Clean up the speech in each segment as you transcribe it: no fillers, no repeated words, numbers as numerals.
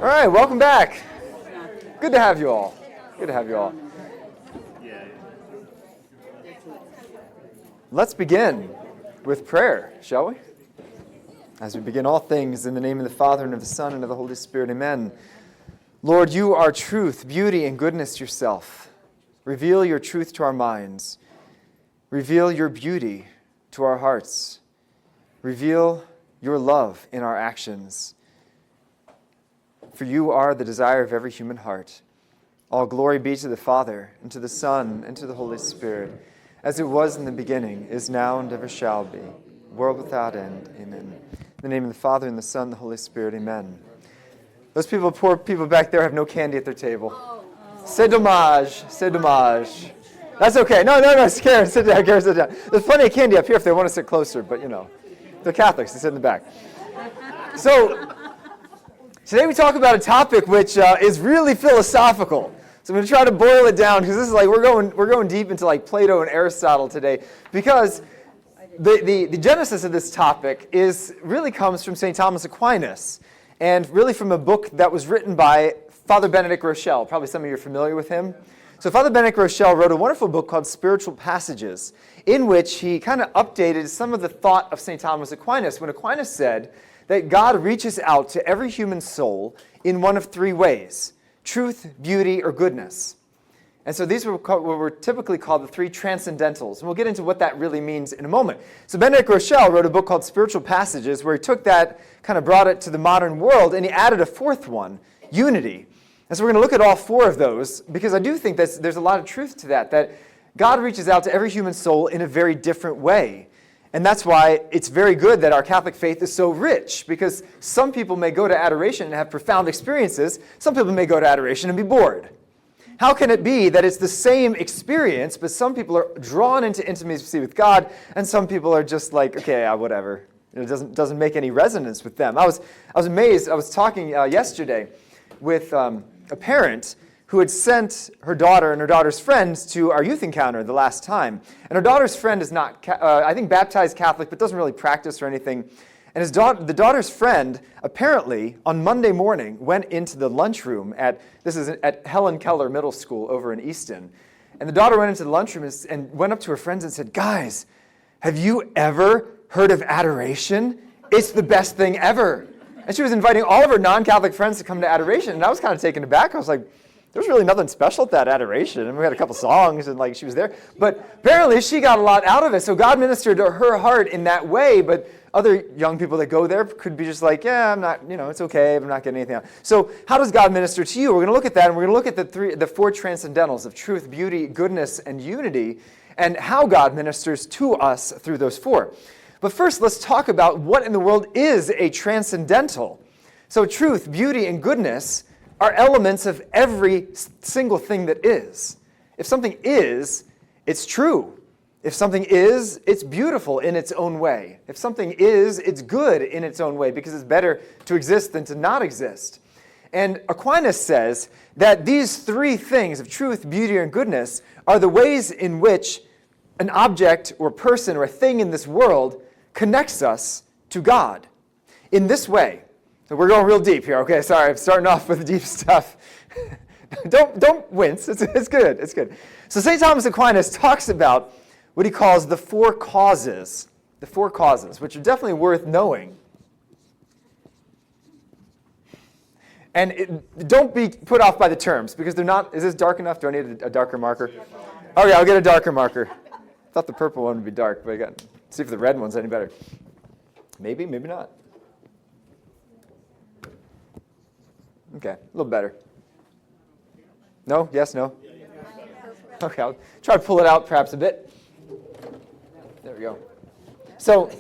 All right, welcome back. Good to have you all. Good to have you all. Let's begin with prayer, shall we? As we begin all things in the name of the Father, and of the Son, and of the Holy Spirit, amen. Lord, you are truth, beauty, and goodness yourself. Reveal your truth to our minds. Reveal your beauty to our hearts. Reveal your love in our actions. For you are the desire of every human heart. All glory be to the Father, and to the Son, and to the Holy Spirit, as it was in the beginning, is now, and ever shall be, world without end. Amen. In the name of the Father, and the Son, and the Holy Spirit. Amen. Those people, poor people back there, have no candy at their table. C'est dommage. C'est dommage. That's okay. No, Karen, sit down. Karen, sit down. There's plenty of candy up here if they want to sit closer, but they're Catholics. They sit in the back. So today we talk about a topic which is really philosophical. So I'm going to try to boil it down because this is like we're going deep into like Plato and Aristotle today, because the genesis of this topic really comes from St. Thomas Aquinas, and really from a book that was written by Father Benedict Rochelle. Probably some of you are familiar with him. So Father Benedict Rochelle wrote a wonderful book called Spiritual Passages, in which he kind of updated some of the thought of St. Thomas Aquinas, when Aquinas said that God reaches out to every human soul in one of three ways: truth, beauty, or goodness. And so these were what were typically called the three Transcendentals. And we'll get into what that really means in a moment. So Benedict Rochelle wrote a book called Spiritual Passages, where he took that, kind of brought it to the modern world, and he added a fourth one, unity. And so we're going to look at all four of those, because I do think there's a lot of truth to that God reaches out to every human soul in a very different way. And that's why it's very good that our Catholic faith is so rich, because some people may go to adoration and have profound experiences. Some people may go to adoration and be bored. How can it be that it's the same experience, but some people are drawn into intimacy with God, and some people are just like, okay, whatever. It doesn't make any resonance with them. I was amazed. I was talking yesterday with a parent who had sent her daughter and her daughter's friends to our youth encounter the last time. And her daughter's friend is not, I think, baptized Catholic, but doesn't really practice or anything. And the daughter's friend, apparently, on Monday morning, went into the lunchroom at Helen Keller Middle School over in Easton. And the daughter went into the lunchroom and went up to her friends and said, "Guys, have you ever heard of adoration? It's the best thing ever." And she was inviting all of her non-Catholic friends to come to adoration. And I was kind of taken aback. I was like, there's really nothing special at that adoration. And we had a couple songs, and she was there. But apparently she got a lot out of it. So God ministered to her heart in that way. But other young people that go there could be just like, yeah, I'm not, it's okay, I'm not getting anything out. So how does God minister to you? We're going to look at that, and we're going to look at the four Transcendentals of truth, beauty, goodness, and unity, and how God ministers to us through those four. But first, let's talk about what in the world is a transcendental. So truth, beauty, and goodness are elements of every single thing that is. If something is, it's true. If something is, it's beautiful in its own way. If something is, it's good in its own way, because it's better to exist than to not exist. And Aquinas says that these three things of truth, beauty, and goodness are the ways in which an object or person or a thing in this world connects us to God. In this way. So we're going real deep here. Okay, sorry, I'm starting off with deep stuff. Don't wince. It's good. It's good. So St. Thomas Aquinas talks about what he calls the four causes, which are definitely worth knowing. And don't be put off by the terms, because they're not. Is this dark enough? Do I need a darker marker? Okay, I'll get a darker marker. I thought the purple one would be dark, but see if the red one's any better. Maybe, maybe not. Okay, a little better. No? Yes? No? Okay, I'll try to pull it out perhaps a bit. There we go. So,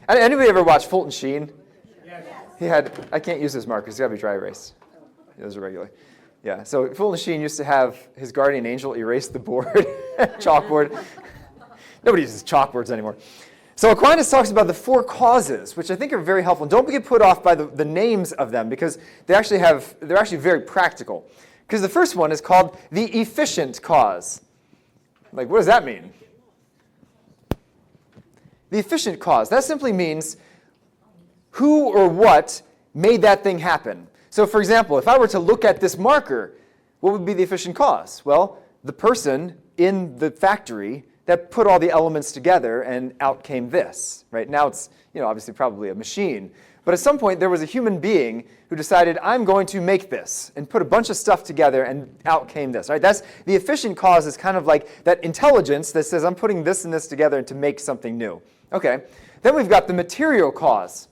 anybody ever watch Fulton Sheen? I can't use this marker, it's got to be dry erase. Those are regular. Yeah, so Fulton Sheen used to have his guardian angel erase the board, chalkboard. Nobody uses chalkboards anymore. So Aquinas talks about the four causes, which I think are very helpful. Don't get put off by the names of them, because they're actually very practical. Because the first one is called the efficient cause. Like, what does that mean? The efficient cause. That simply means who or what made that thing happen. So for example, if I were to look at this marker, what would be the efficient cause? Well, the person in the factory that put all the elements together and out came this, right? Now it's, obviously probably a machine. But at some point there was a human being who decided, I'm going to make this, and put a bunch of stuff together and out came this, right? That's the efficient cause is kind of like that intelligence that says, I'm putting this and this together to make something new. Okay, then we've got the material cause.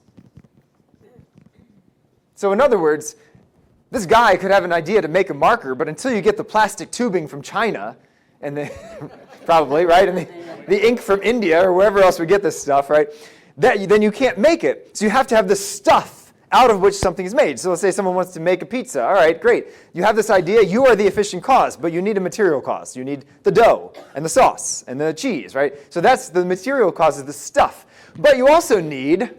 So in other words, this guy could have an idea to make a marker, but until you get the plastic tubing from China, and the, probably, right, and the ink from India or wherever else we get this stuff, right, then you can't make it. So you have to have the stuff out of which something is made. So let's say someone wants to make a pizza. All right, great. You have this idea. You are the efficient cause, but you need a material cause. You need the dough and the sauce and the cheese, right? So that's the material cause is the stuff. But you also need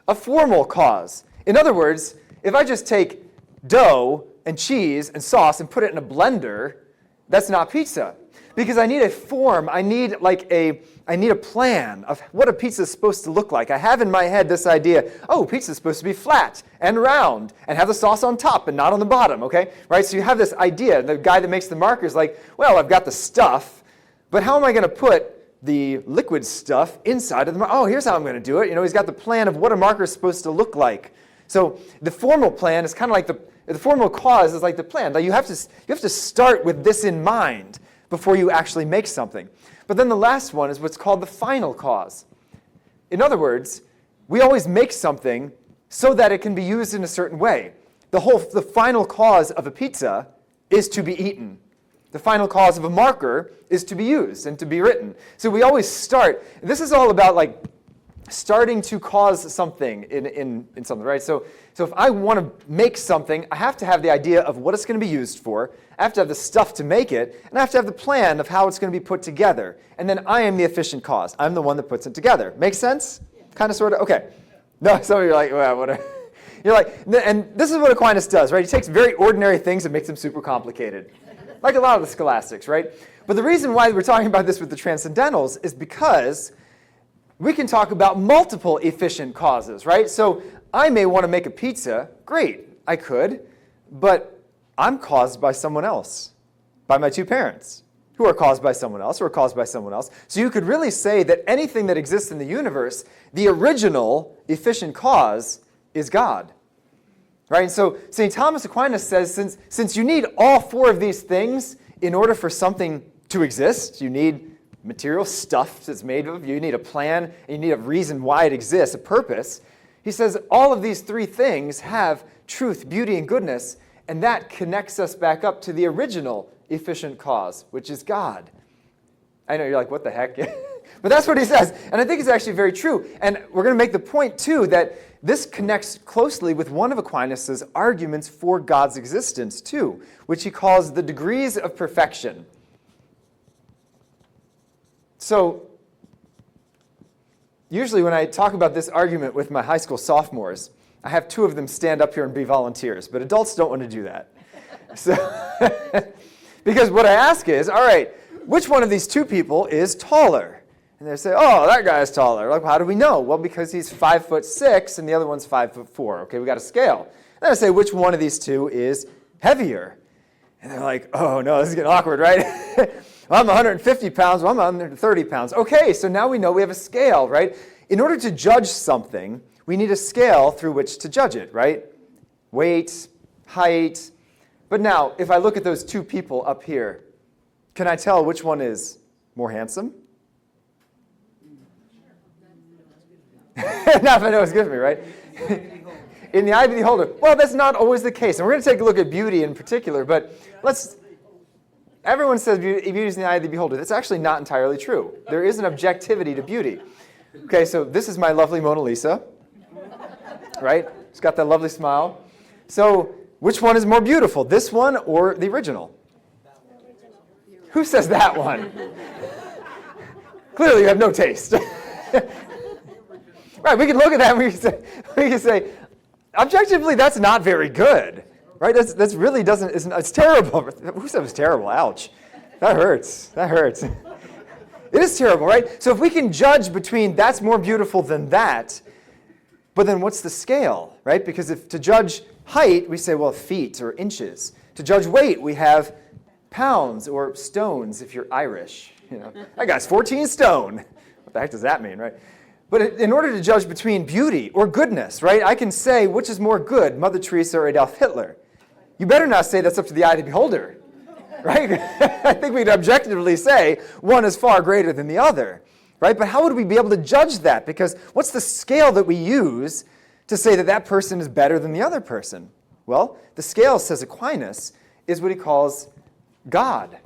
a formal cause. In other words, if I just take dough and cheese and sauce and put it in a blender, that's not pizza. Because I need a form, I need a plan of what a pizza is supposed to look like. I have in my head this idea, pizza is supposed to be flat and round and have the sauce on top and not on the bottom, okay? Right? So you have this idea. The guy that makes the marker is like, well, I've got the stuff, but how am I going to put the liquid stuff inside of the marker? Oh, here's how I'm going to do it. He's got the plan of what a marker is supposed to look like. So the formal plan is kind of like the formal cause is like the plan. Like you have to start with this in mind before you actually make something. But then the last one is what's called the final cause. In other words, we always make something so that it can be used in a certain way. The final cause of a pizza is to be eaten. The final cause of a marker is to be used and to be written. So we always start. This is all about like starting to cause something in something, right? So if I want to make something, I have to have the idea of what it's going to be used for. I have to have the stuff to make it, and I have to have the plan of how it's going to be put together. And then I am the efficient cause. I'm the one that puts it together. Make sense? Kind of, sort of? Okay. No, some of you are like, well, whatever. You're like, and this is what Aquinas does, right? He takes very ordinary things and makes them super complicated. Like a lot of the scholastics, right? But the reason why we're talking about this with the Transcendentals is because we can talk about multiple efficient causes, right? So I may want to make a pizza. Great, I could. But I'm caused by someone else, by my two parents, who are caused by someone else, who are caused by someone else. So you could really say that anything that exists in the universe, the original efficient cause is God. Right? And so St. Thomas Aquinas says, since you need all four of these things in order for something to exist, you need material stuff that's made of, you need a plan, and you need a reason why it exists, a purpose. He says all of these three things have truth, beauty, and goodness, and that connects us back up to the original efficient cause, which is God. I know you're like, what the heck? But that's what he says, and I think it's actually very true. And we're going to make the point, too, that this connects closely with one of Aquinas' arguments for God's existence, too, which he calls the degrees of perfection. So, usually when I talk about this argument with my high school sophomores, I have two of them stand up here and be volunteers, but adults don't want to do that. So, because what I ask is, all right, which one of these two people is taller? And they say, oh, that guy's taller. Like, how do we know? Well, because he's 5'6" and the other one's 5'4". Okay, we got a scale. Then I say, which one of these two is heavier? And they're like, oh, no, this is getting awkward, right? Well, I'm 150 pounds. Well, I'm 130 pounds. Okay, so now we know we have a scale, right? In order to judge something, we need a scale through which to judge it, right? Weight, height. But now, if I look at those two people up here, can I tell which one is more handsome? Not if I know it's good for me, right? In the eye of the beholder. Well, that's not always the case. And we're going to take a look at beauty in particular, but everyone says beauty is in the eye of the beholder. That's actually not entirely true. There is an objectivity to beauty. Okay, so this is my lovely Mona Lisa, right? She's got that lovely smile. So which one is more beautiful, this one or the original? Who says that one? Clearly you have no taste. Right, we can look at that and we can say, objectively, that's not very good. Right? That's really doesn't, it's terrible. Who said it was terrible? Ouch. That hurts. That hurts. It is terrible, right? So if we can judge between that's more beautiful than that, But then what's the scale, right? Because if to judge height, we say, well, feet or inches. To judge weight, we have pounds or stones if you're Irish. That guy's 14 stone. What the heck does that mean, right? But in order to judge between beauty or goodness, right, I can say which is more good, Mother Teresa or Adolf Hitler. You better not say that's up to the eye of the beholder, right? I think we'd objectively say one is far greater than the other, right? But how would we be able to judge that? Because what's the scale that we use to say that that person is better than the other person? Well, the scale, says Aquinas, is what he calls God.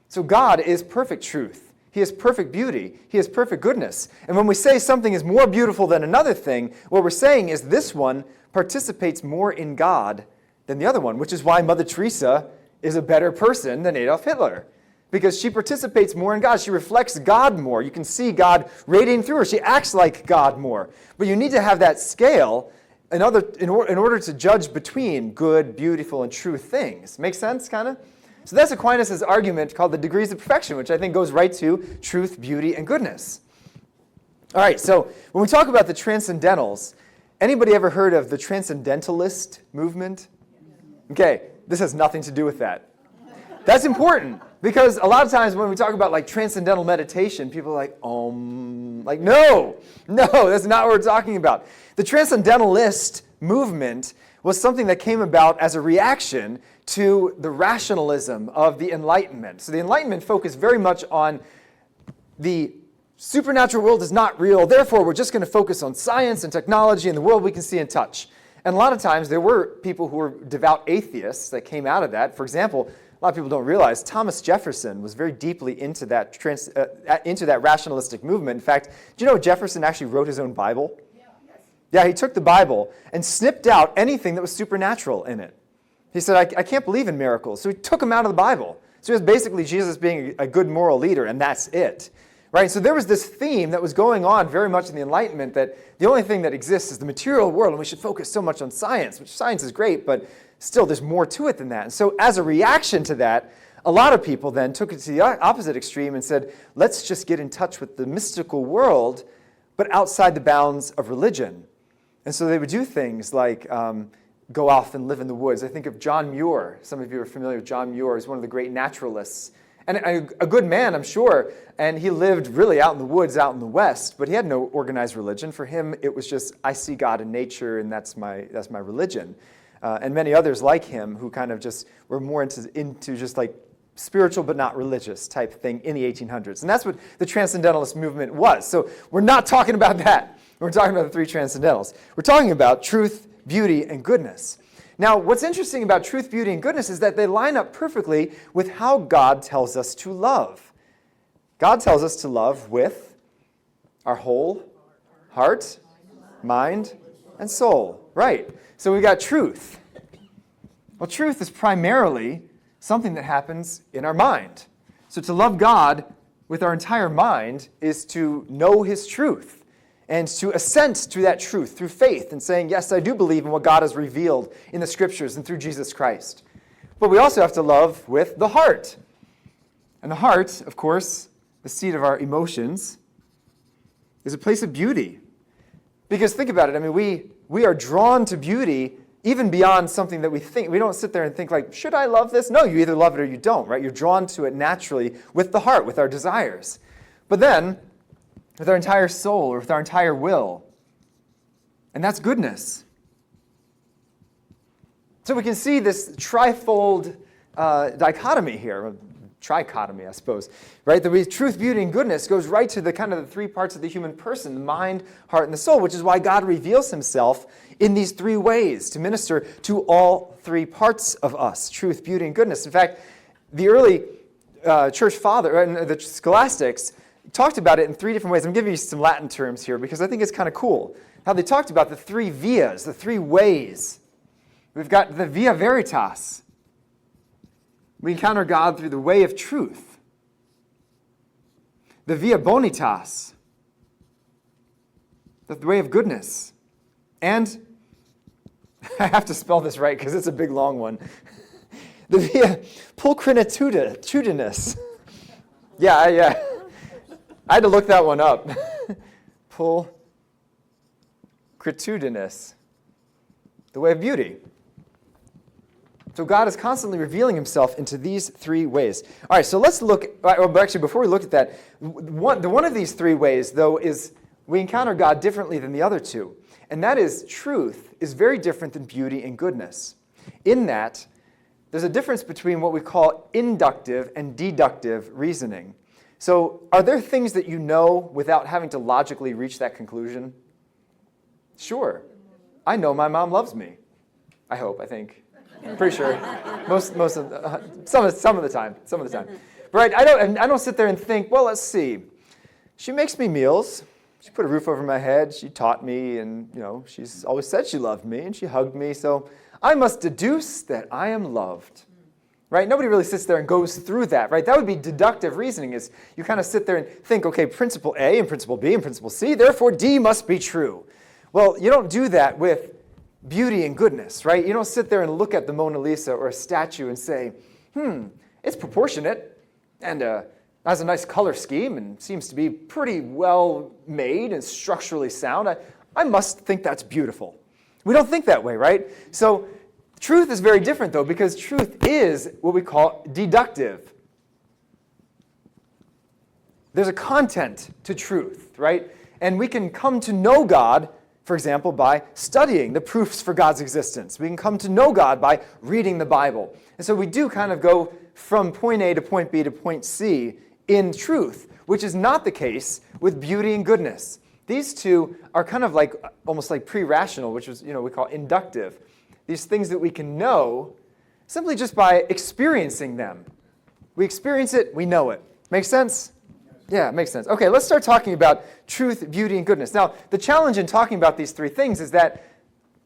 So God is perfect truth. He is perfect beauty. He is perfect goodness. And when we say something is more beautiful than another thing, what we're saying is this one participates more in God than the other one, which is why Mother Teresa is a better person than Adolf Hitler, because she participates more in God. She reflects God more. You can see God radiating through her. She acts like God more. But you need to have that scale in order to judge between good, beautiful, and true things. Make sense, kind of? So that's Aquinas' argument called the degrees of perfection, which I think goes right to truth, beauty, and goodness. All right, so when we talk about the Transcendentals, anybody ever heard of the Transcendentalist movement? Okay, this has nothing to do with that. That's important, because a lot of times when we talk about like transcendental meditation, people are like, no, that's not what we're talking about. The Transcendentalist movement was something that came about as a reaction to the rationalism of the Enlightenment. So the Enlightenment focused very much on the supernatural world is not real, therefore we're just going to focus on science and technology and the world we can see and touch. And a lot of times there were people who were devout atheists that came out of that. For example, a lot of people don't realize Thomas Jefferson was very deeply into that rationalistic movement. In fact, do you know Jefferson actually wrote his own Bible? Yeah, he took the Bible and snipped out anything that was supernatural in it. He said, I can't believe in miracles. So he took them out of the Bible. So it was basically Jesus being a good moral leader, and that's it. Right? So there was this theme that was going on very much in the Enlightenment that the only thing that exists is the material world, and we should focus so much on science, which science is great, but still there's more to it than that. And so as a reaction to that, a lot of people then took it to the opposite extreme and said, let's just get in touch with the mystical world, but outside the bounds of religion. And so they would do things like go off and live in the woods. I think of John Muir. Some of you are familiar with John Muir. He's one of the great naturalists. And a good man, I'm sure. And he lived really out in the woods, out in the West. But he had no organized religion. For him, it was just, I see God in nature, and that's my religion. And many others like him who kind of just were more into just like spiritual but not religious type thing in the 1800s. And that's what the Transcendentalist movement was. So we're not talking about that. We're talking about the three Transcendentals. We're talking about truth, beauty, and goodness. Now, what's interesting about truth, beauty, and goodness is that they line up perfectly with how God tells us to love. God tells us to love with our whole heart, mind, and soul. Right. So we've got truth. Well, truth is primarily something that happens in our mind. So to love God with our entire mind is to know His truth and to assent to that truth through faith and saying, yes, I do believe in what God has revealed in the Scriptures and through Jesus Christ. But we also have to love with the heart. And the heart, of course, the seat of our emotions, is a place of beauty. Because think about it, I mean, we are drawn to beauty even beyond something that we think. We don't sit there and think like, should I love this? No, you either love it or you don't, right? You're drawn to it naturally with the heart, with our desires. But then, with our entire soul or with our entire will. And that's goodness. So we can see this trifold dichotomy here, trichotomy, I suppose, right? The truth, beauty, and goodness goes right to the kind of the three parts of the human person, the mind, heart, and the soul, which is why God reveals Himself in these three ways to minister to all three parts of us, truth, beauty, and goodness. In fact, the early church father, the scholastics, talked about it in three different ways. I'm giving you some Latin terms here because I think it's kind of cool how they talked about the three vias, the three ways. We've got the via veritas. We encounter God through the way of truth. The via bonitas, the way of goodness. And I have to spell this right because it's a big long one. The via pulchrinitudinus. I had to look that one up. Pulchrinitudinus. Critudinous, the way of beauty. So God is constantly revealing himself into these three ways. All right, so let's look, actually before we look at that, one of these three ways, though, is we encounter God differently than the other two. And that is truth is very different than beauty and goodness. In that, there's a difference between what we call inductive and deductive reasoning. So are there things that you know without having to logically reach that conclusion? Sure. I know my mom loves me. I hope, I think. I'm pretty sure. Some of the time. But right, I don't sit there and think, well, let's see. She makes me meals. She put a roof over my head. She taught me, and she's always said she loved me, and she hugged me. So I must deduce that I am loved. Right? Nobody really sits there and goes through that, right? That would be deductive reasoning, is you kind of sit there and think, okay, principle A and principle B and principle C, therefore D must be true. Well, you don't do that with beauty and goodness, right? You don't sit there and look at the Mona Lisa or a statue and say, it's proportionate and has a nice color scheme and seems to be pretty well made and structurally sound. I must think that's beautiful. We don't think that way, right? So truth is very different, though, because truth is what we call deductive. There's a content to truth, right? And we can come to know God, for example, by studying the proofs for God's existence. We can come to know God by reading the Bible. And so we do kind of go from point A to point B to point C in truth, which is not the case with beauty and goodness. These two are kind of like almost like pre-rational, which is, we call inductive. These things that we can know simply just by experiencing them. We experience it, we know it. Make sense? Yeah, it makes sense. Okay, let's start talking about truth, beauty, and goodness. Now, the challenge in talking about these three things is that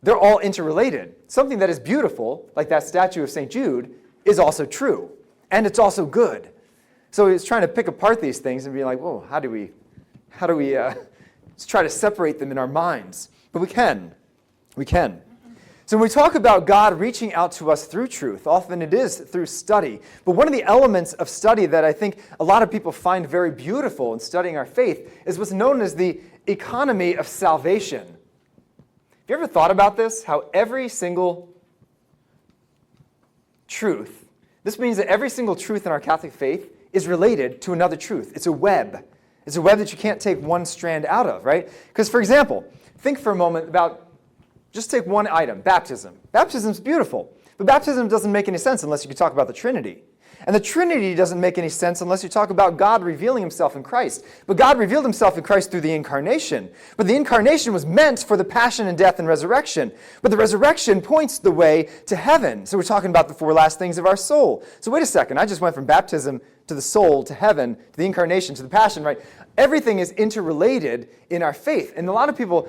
they're all interrelated. Something that is beautiful, like that statue of St. Jude, is also true, and it's also good. So it's trying to pick apart these things and be like, whoa, how do we let's try to separate them in our minds? But we can. So when we talk about God reaching out to us through truth, often it is through study. But one of the elements of study that I think a lot of people find very beautiful in studying our faith is what's known as the economy of salvation. Have you ever thought about this? How every single truth, this means that every single truth in our Catholic faith is related to another truth. It's a web. It's a web that you can't take one strand out of, right? Because, for example, think for a moment about, just take one item, baptism. Baptism's beautiful, but baptism doesn't make any sense unless you can talk about the Trinity. And the Trinity doesn't make any sense unless you talk about God revealing himself in Christ. But God revealed himself in Christ through the incarnation. But the incarnation was meant for the passion and death and resurrection. But the resurrection points the way to heaven. So we're talking about the four last things of our soul. So wait a second, I just went from baptism to the soul, to heaven, to the incarnation, to the passion, right? Everything is interrelated in our faith. And a lot of people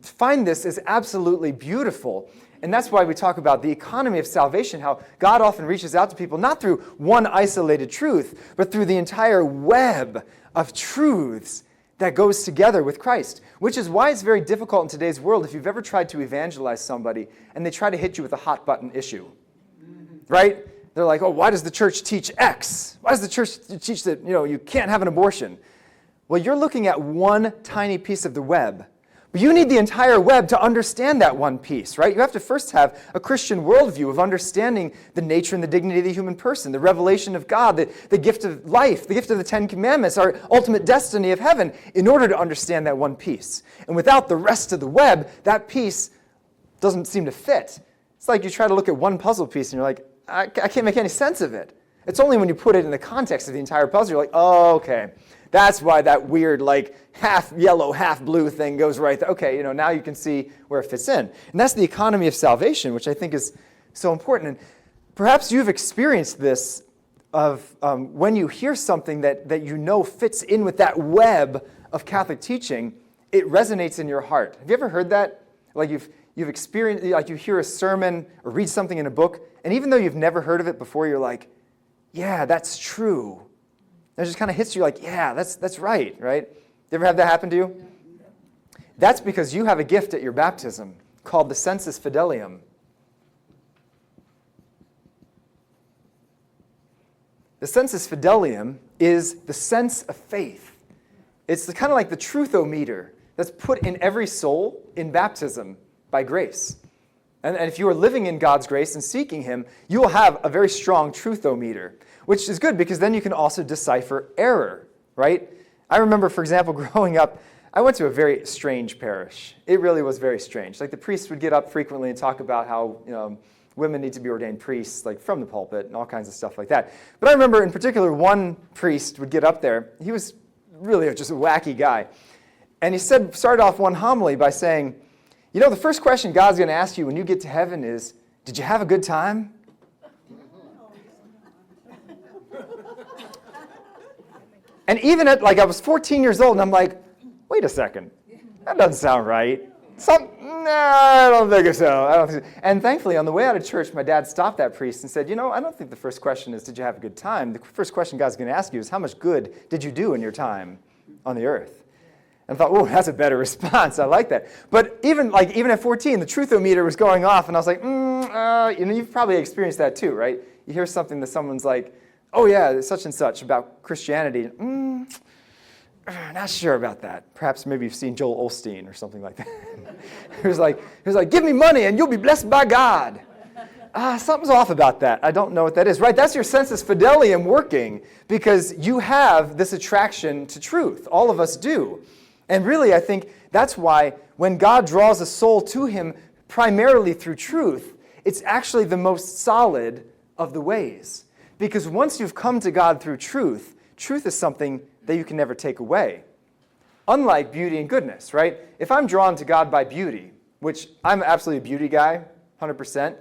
find this as absolutely beautiful. And that's why we talk about the economy of salvation, how God often reaches out to people not through one isolated truth, but through the entire web of truths that goes together with Christ, which is why it's very difficult in today's world if you've ever tried to evangelize somebody and they try to hit you with a hot button issue, right? They're like, oh, why does the church teach X? Why does the church teach that, you can't have an abortion? Well, you're looking at one tiny piece of the web. But you need the entire web to understand that one piece, right? You have to first have a Christian worldview of understanding the nature and the dignity of the human person, the revelation of God, the gift of life, the gift of the Ten Commandments, our ultimate destiny of heaven, in order to understand that one piece. And without the rest of the web, that piece doesn't seem to fit. It's like you try to look at one puzzle piece and you're like, I can't make any sense of it. It's only when you put it in the context of the entire puzzle, you're like, oh, okay. That's why that weird, half yellow, half blue thing goes right there. Okay, now you can see where it fits in. And that's the economy of salvation, which I think is so important. And perhaps you've experienced this of when you hear something that fits in with that web of Catholic teaching, it resonates in your heart. Have you ever heard that? Like you've experienced, like you hear a sermon or read something in a book, and even though you've never heard of it before, you're like, yeah, that's true. It just kind of hits you like, yeah, that's right? You ever have that happen to you? That's because you have a gift at your baptism called the sensus fidelium. The sensus fidelium is the sense of faith. It's kind of like the truthometer that's put in every soul in baptism by grace. And if you are living in God's grace and seeking him, you will have a very strong truthometer, which is good because then you can also decipher error, right? I remember, for example, growing up, I went to a very strange parish. It really was very strange. Like the priest would get up frequently and talk about how women need to be ordained priests, like from the pulpit and all kinds of stuff like that. But I remember in particular one priest would get up there. He was really just a wacky guy. And he started off one homily by saying, the first question God's going to ask you when you get to heaven is, did you have a good time? And even at, I was 14 years old, and I'm like, wait a second, that doesn't sound right. I don't think so. And thankfully, on the way out of church, my dad stopped that priest and said, I don't think the first question is, did you have a good time? The first question God's going to ask you is, how much good did you do in your time on the earth? And I thought, oh, that's a better response. I like that. But even at 14, the truthometer was going off, and I was like, you've probably experienced that too, right? You hear something that someone's like, oh yeah, such and such about Christianity. Not sure about that. Perhaps maybe you've seen Joel Osteen or something like that. he was like, give me money and you'll be blessed by God. Something's off about that. I don't know what that is. Right, that's your sensus fidelium working because you have this attraction to truth. All of us do. And really, I think that's why when God draws a soul to him primarily through truth, it's actually the most solid of the ways. Because once you've come to God through truth, truth is something that you can never take away. Unlike beauty and goodness, right? If I'm drawn to God by beauty, which I'm absolutely a beauty guy, 100%,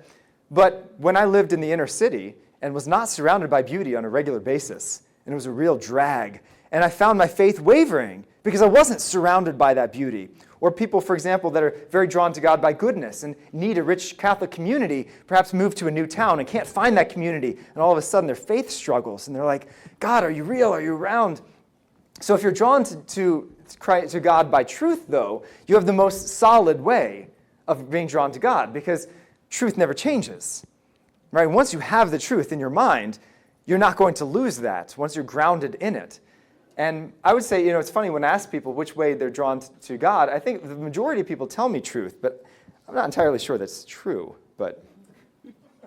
but when I lived in the inner city and was not surrounded by beauty on a regular basis, and it was a real drag, and I found my faith wavering because I wasn't surrounded by that beauty. Or people, for example, that are very drawn to God by goodness and need a rich Catholic community, perhaps move to a new town and can't find that community, and all of a sudden their faith struggles, and they're like, God, are you real? Are you around? So if you're drawn to God by truth, though, you have the most solid way of being drawn to God because truth never changes. Right? Once you have the truth in your mind, you're not going to lose that once you're grounded in it. And I would say, it's funny when I ask people which way they're drawn to God, I think the majority of people tell me truth, but I'm not entirely sure that's true. But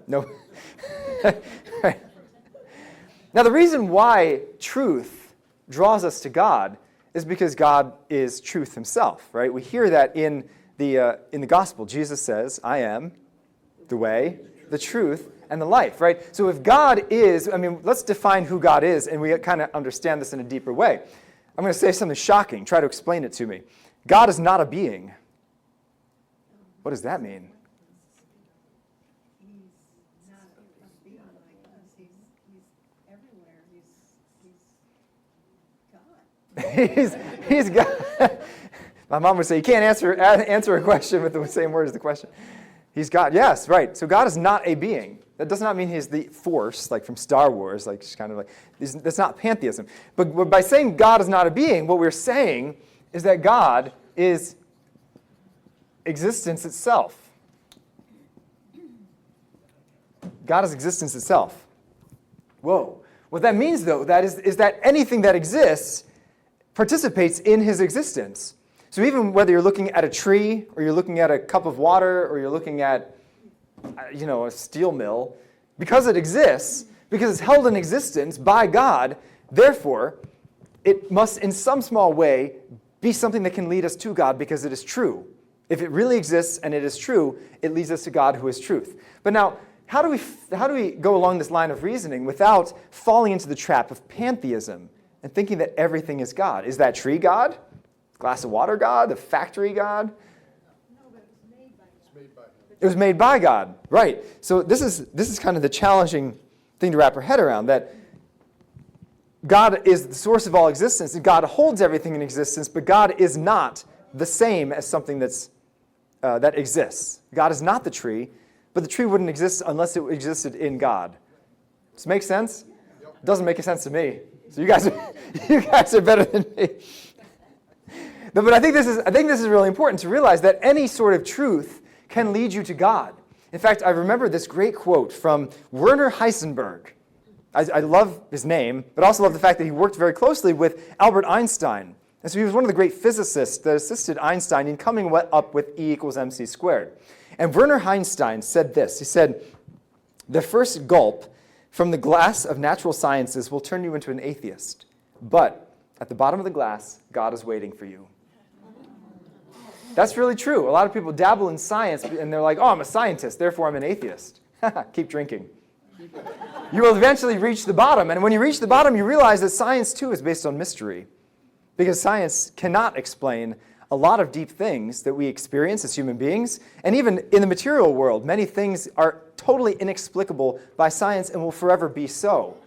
no. Right. Now, the reason why truth draws us to God is because God is truth himself, right? We hear that in the gospel. Jesus says, I am the way, the truth, and the life, right? So if God is, let's define who God is, and we kind of understand this in a deeper way. I'm going to say something shocking. Try to explain it to me. God is not a being. What does that mean? He's not a being like us. He's everywhere. He's God. He's God. My mom would say, you can't answer a question with the same word as the question. He's God. Yes, right. So God is not a being. That does not mean he's the force, like from Star Wars, like just kind of like, that's not pantheism. But by saying God is not a being, what we're saying is that God is existence itself. God is existence itself. Whoa. What that means, though, is that anything that exists participates in his existence. So even whether you're looking at a tree, or you're looking at a cup of water, or you're looking at, a steel mill, because it exists, because it's held in existence by God, therefore, it must in some small way be something that can lead us to God because it is true. If it really exists and it is true, it leads us to God who is truth. But now, how do we go along this line of reasoning without falling into the trap of pantheism and thinking that everything is God? Is that tree God? Glass of water God? The factory God? No, but it was made by God. It's made by him. It was made by God, right? So this is kind of the challenging thing to wrap our head around, that God is the source of all existence, and God holds everything in existence, but God is not the same as something that exists. God is not the tree, but the tree wouldn't exist unless it existed in God. Does it make sense? Yep. It doesn't make sense to me. So you guys are better than me. But I think this is really important to realize that any sort of truth can lead you to God. In fact, I remember this great quote from Werner Heisenberg. I love his name, but also love the fact that he worked very closely with Albert Einstein. And so he was one of the great physicists that assisted Einstein in coming up with E equals mc squared. And Werner Einstein said this. He said, "The first gulp from the glass of natural sciences will turn you into an atheist. But at the bottom of the glass, God is waiting for you." That's really true. A lot of people dabble in science and they're like, "Oh, I'm a scientist, therefore I'm an atheist." Keep drinking. You will eventually reach the bottom. And when you reach the bottom, you realize that science, too, is based on mystery. Because science cannot explain a lot of deep things that we experience as human beings. And even in the material world, many things are totally inexplicable by science and will forever be so.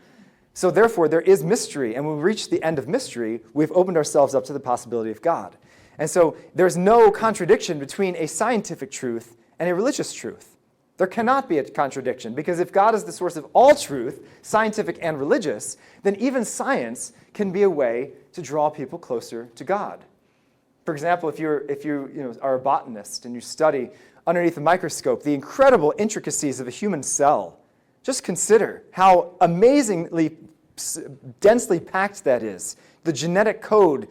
So therefore, there is mystery. And when we reach the end of mystery, we've opened ourselves up to the possibility of God. And so there's no contradiction between a scientific truth and a religious truth. There cannot be a contradiction, because if God is the source of all truth, scientific and religious, then even science can be a way to draw people closer to God. For example, if you are a botanist and you study underneath a microscope the incredible intricacies of a human cell, just consider how amazingly densely packed that is. The genetic code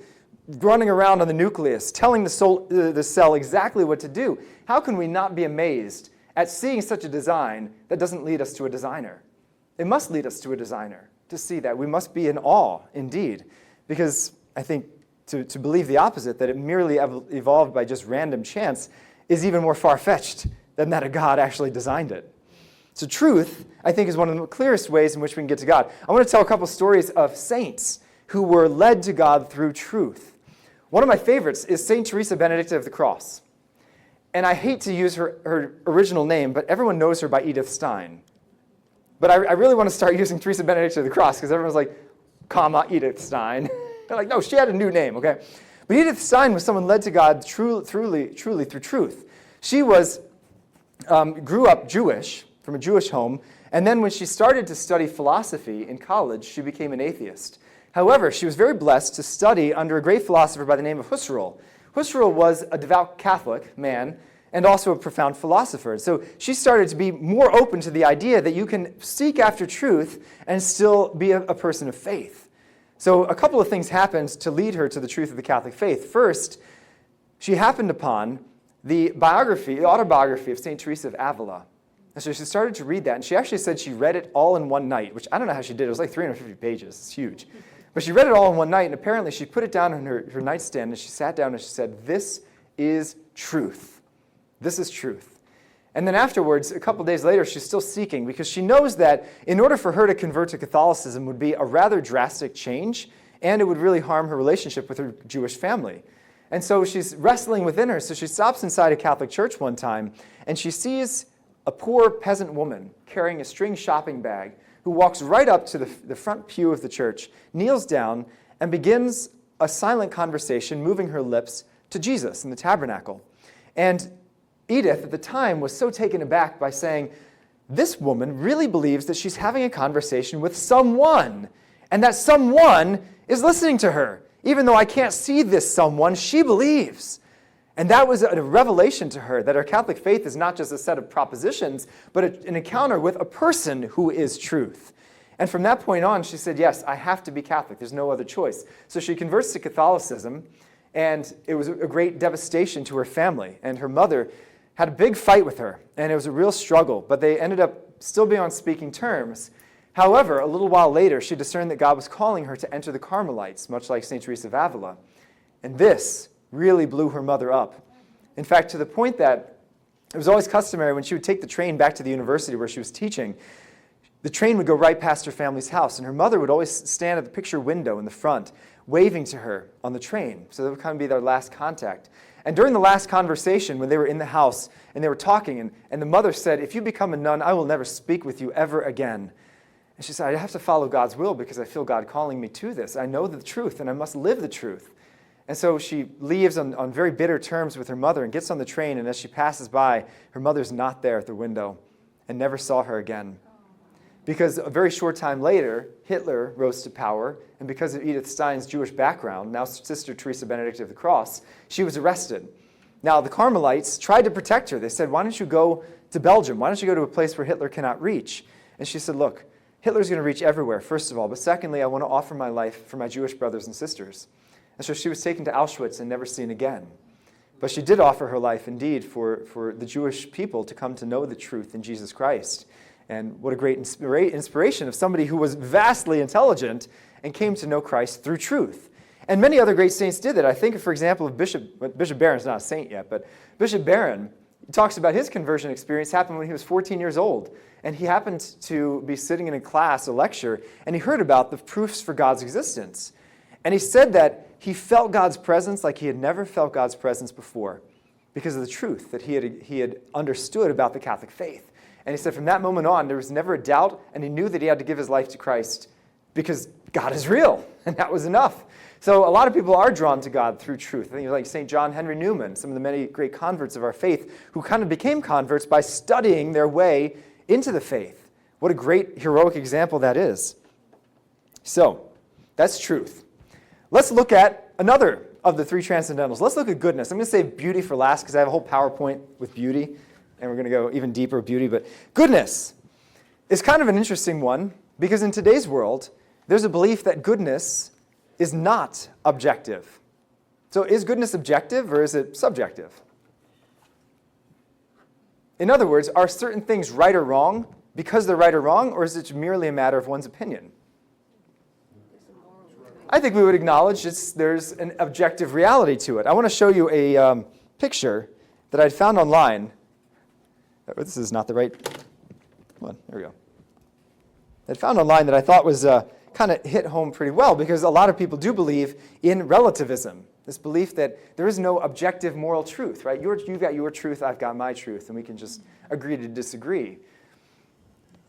running around on the nucleus, telling the cell exactly what to do. How can we not be amazed at seeing such a design that doesn't lead us to a designer? It must lead us to a designer to see that. We must be in awe, indeed, because I think to believe the opposite, that it merely evolved by just random chance, is even more far-fetched than that a God actually designed it. So truth, I think, is one of the clearest ways in which we can get to God. I want to tell a couple stories of saints who were led to God through truth. One of my favorites is St. Teresa Benedicta of the Cross. And I hate to use her original name, but everyone knows her by Edith Stein. But I really want to start using Teresa Benedicta of the Cross, because everyone's like, Edith Stein. They're like, no, she had a new name, okay? But Edith Stein was someone led to God truly through truth. She grew up Jewish, from a Jewish home, and then when she started to study philosophy in college, she became an atheist. However, she was very blessed to study under a great philosopher by the name of Husserl. Husserl was a devout Catholic man and also a profound philosopher. So she started to be more open to the idea that you can seek after truth and still be a person of faith. So a couple of things happened to lead her to the truth of the Catholic faith. First, she happened upon the autobiography of St. Teresa of Avila. And so she started to read that, and she actually said she read it all in one night, which I don't know how she did. It was like 350 pages. It's huge. But she read it all in one night, and apparently she put it down on her nightstand, and she sat down and she said, "This is truth. This is truth." And then afterwards, a couple days later, she's still seeking, because she knows that in order for her to convert to Catholicism would be a rather drastic change, and it would really harm her relationship with her Jewish family. And so she's wrestling within her. So she stops inside a Catholic church one time, and she sees a poor peasant woman carrying a string shopping bag who walks right up to the front pew of the church, kneels down, and begins a silent conversation, moving her lips to Jesus in the tabernacle. And Edith, at the time, was so taken aback by saying, this woman really believes that she's having a conversation with someone, and that someone is listening to her. Even though I can't see this someone, she believes. And that was a revelation to her, that our Catholic faith is not just a set of propositions, but an encounter with a person who is truth. And from that point on, she said, yes, I have to be Catholic. There's no other choice. So she converts to Catholicism, and it was a great devastation to her family. And her mother had a big fight with her, and it was a real struggle, but they ended up still being on speaking terms. However, a little while later, she discerned that God was calling her to enter the Carmelites, much like St. Teresa of Avila. And this really blew her mother up. In fact, to the point that it was always customary when she would take the train back to the university where she was teaching, the train would go right past her family's house, and her mother would always stand at the picture window in the front, waving to her on the train. So that would kind of be their last contact. And during the last conversation, when they were in the house and they were talking, and the mother said, if you become a nun, I will never speak with you ever again. And she said, I have to follow God's will because I feel God calling me to this. I know the truth, and I must live the truth. And so she leaves on very bitter terms with her mother and gets on the train, and as she passes by, her mother's not there at the window and never saw her again. Because a very short time later, Hitler rose to power, and because of Edith Stein's Jewish background, now Sister Teresa Benedicta of the Cross, she was arrested. Now, the Carmelites tried to protect her. They said, why don't you go to Belgium? Why don't you go to a place where Hitler cannot reach? And she said, look, Hitler's going to reach everywhere, first of all, but secondly, I want to offer my life for my Jewish brothers and sisters. And so she was taken to Auschwitz and never seen again. But she did offer her life, indeed, for the Jewish people to come to know the truth in Jesus Christ. And what a great inspiration of somebody who was vastly intelligent and came to know Christ through truth. And many other great saints did that. I think, for example, of Bishop Barron's not a saint yet, but Bishop Barron talks about his conversion experience happened when he was 14 years old. And he happened to be sitting in a class, a lecture, and he heard about the proofs for God's existence. And he said that he felt God's presence like he had never felt God's presence before because of the truth that he had understood about the Catholic faith. And he said from that moment on, there was never a doubt, and he knew that he had to give his life to Christ because God is real, and that was enough. So a lot of people are drawn to God through truth. I think like St. John Henry Newman, some of the many great converts of our faith who kind of became converts by studying their way into the faith. What a great heroic example that is. So, that's truth. Let's look at another of the three transcendentals. Let's look at goodness. I'm going to save beauty for last because I have a whole PowerPoint with beauty, and we're going to go even deeper with beauty. But goodness is kind of an interesting one because in today's world, there's a belief that goodness is not objective. So is goodness objective or is it subjective? In other words, are certain things right or wrong because they're right or wrong, or is it merely a matter of one's opinion? I think we would acknowledge there's an objective reality to it. I want to show you a picture that I'd found online. This is not the right one. There we go. I'd found online that I thought was kind of hit home pretty well because a lot of people do believe in relativism, this belief that there is no objective moral truth, right? You've got your truth, I've got my truth, and we can just agree to disagree.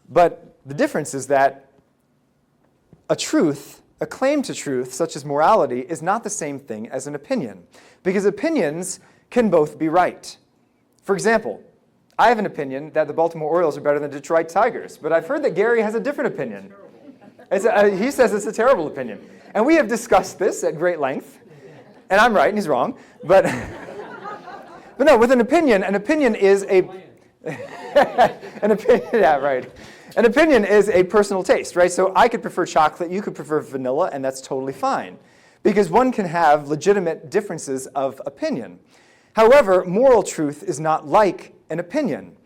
But the difference is that a claim to truth, such as morality, is not the same thing as an opinion, because opinions can both be right. For example, I have an opinion that the Baltimore Orioles are better than the Detroit Tigers, but I've heard that Gary has a different opinion. He says it's a terrible opinion. And we have discussed this at great length, and I'm right and he's wrong, but no, with an opinion is a an opinion, yeah, right. An opinion is a personal taste, right? So I could prefer chocolate, you could prefer vanilla, and that's totally fine, because one can have legitimate differences of opinion. However, moral truth is not like an opinion.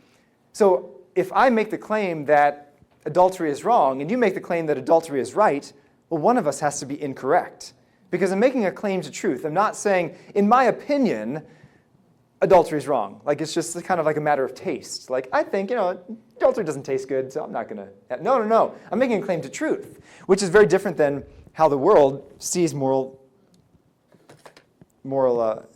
So if I make the claim that adultery is wrong, and you make the claim that adultery is right, well, one of us has to be incorrect. Because I'm making a claim to truth. I'm not saying, in my opinion, adultery is wrong. Like, it's just kind of like a matter of taste. Like, I think, adultery doesn't taste good, so I'm not going to... No. I'm making a claim to truth, which is very different than how the world sees moral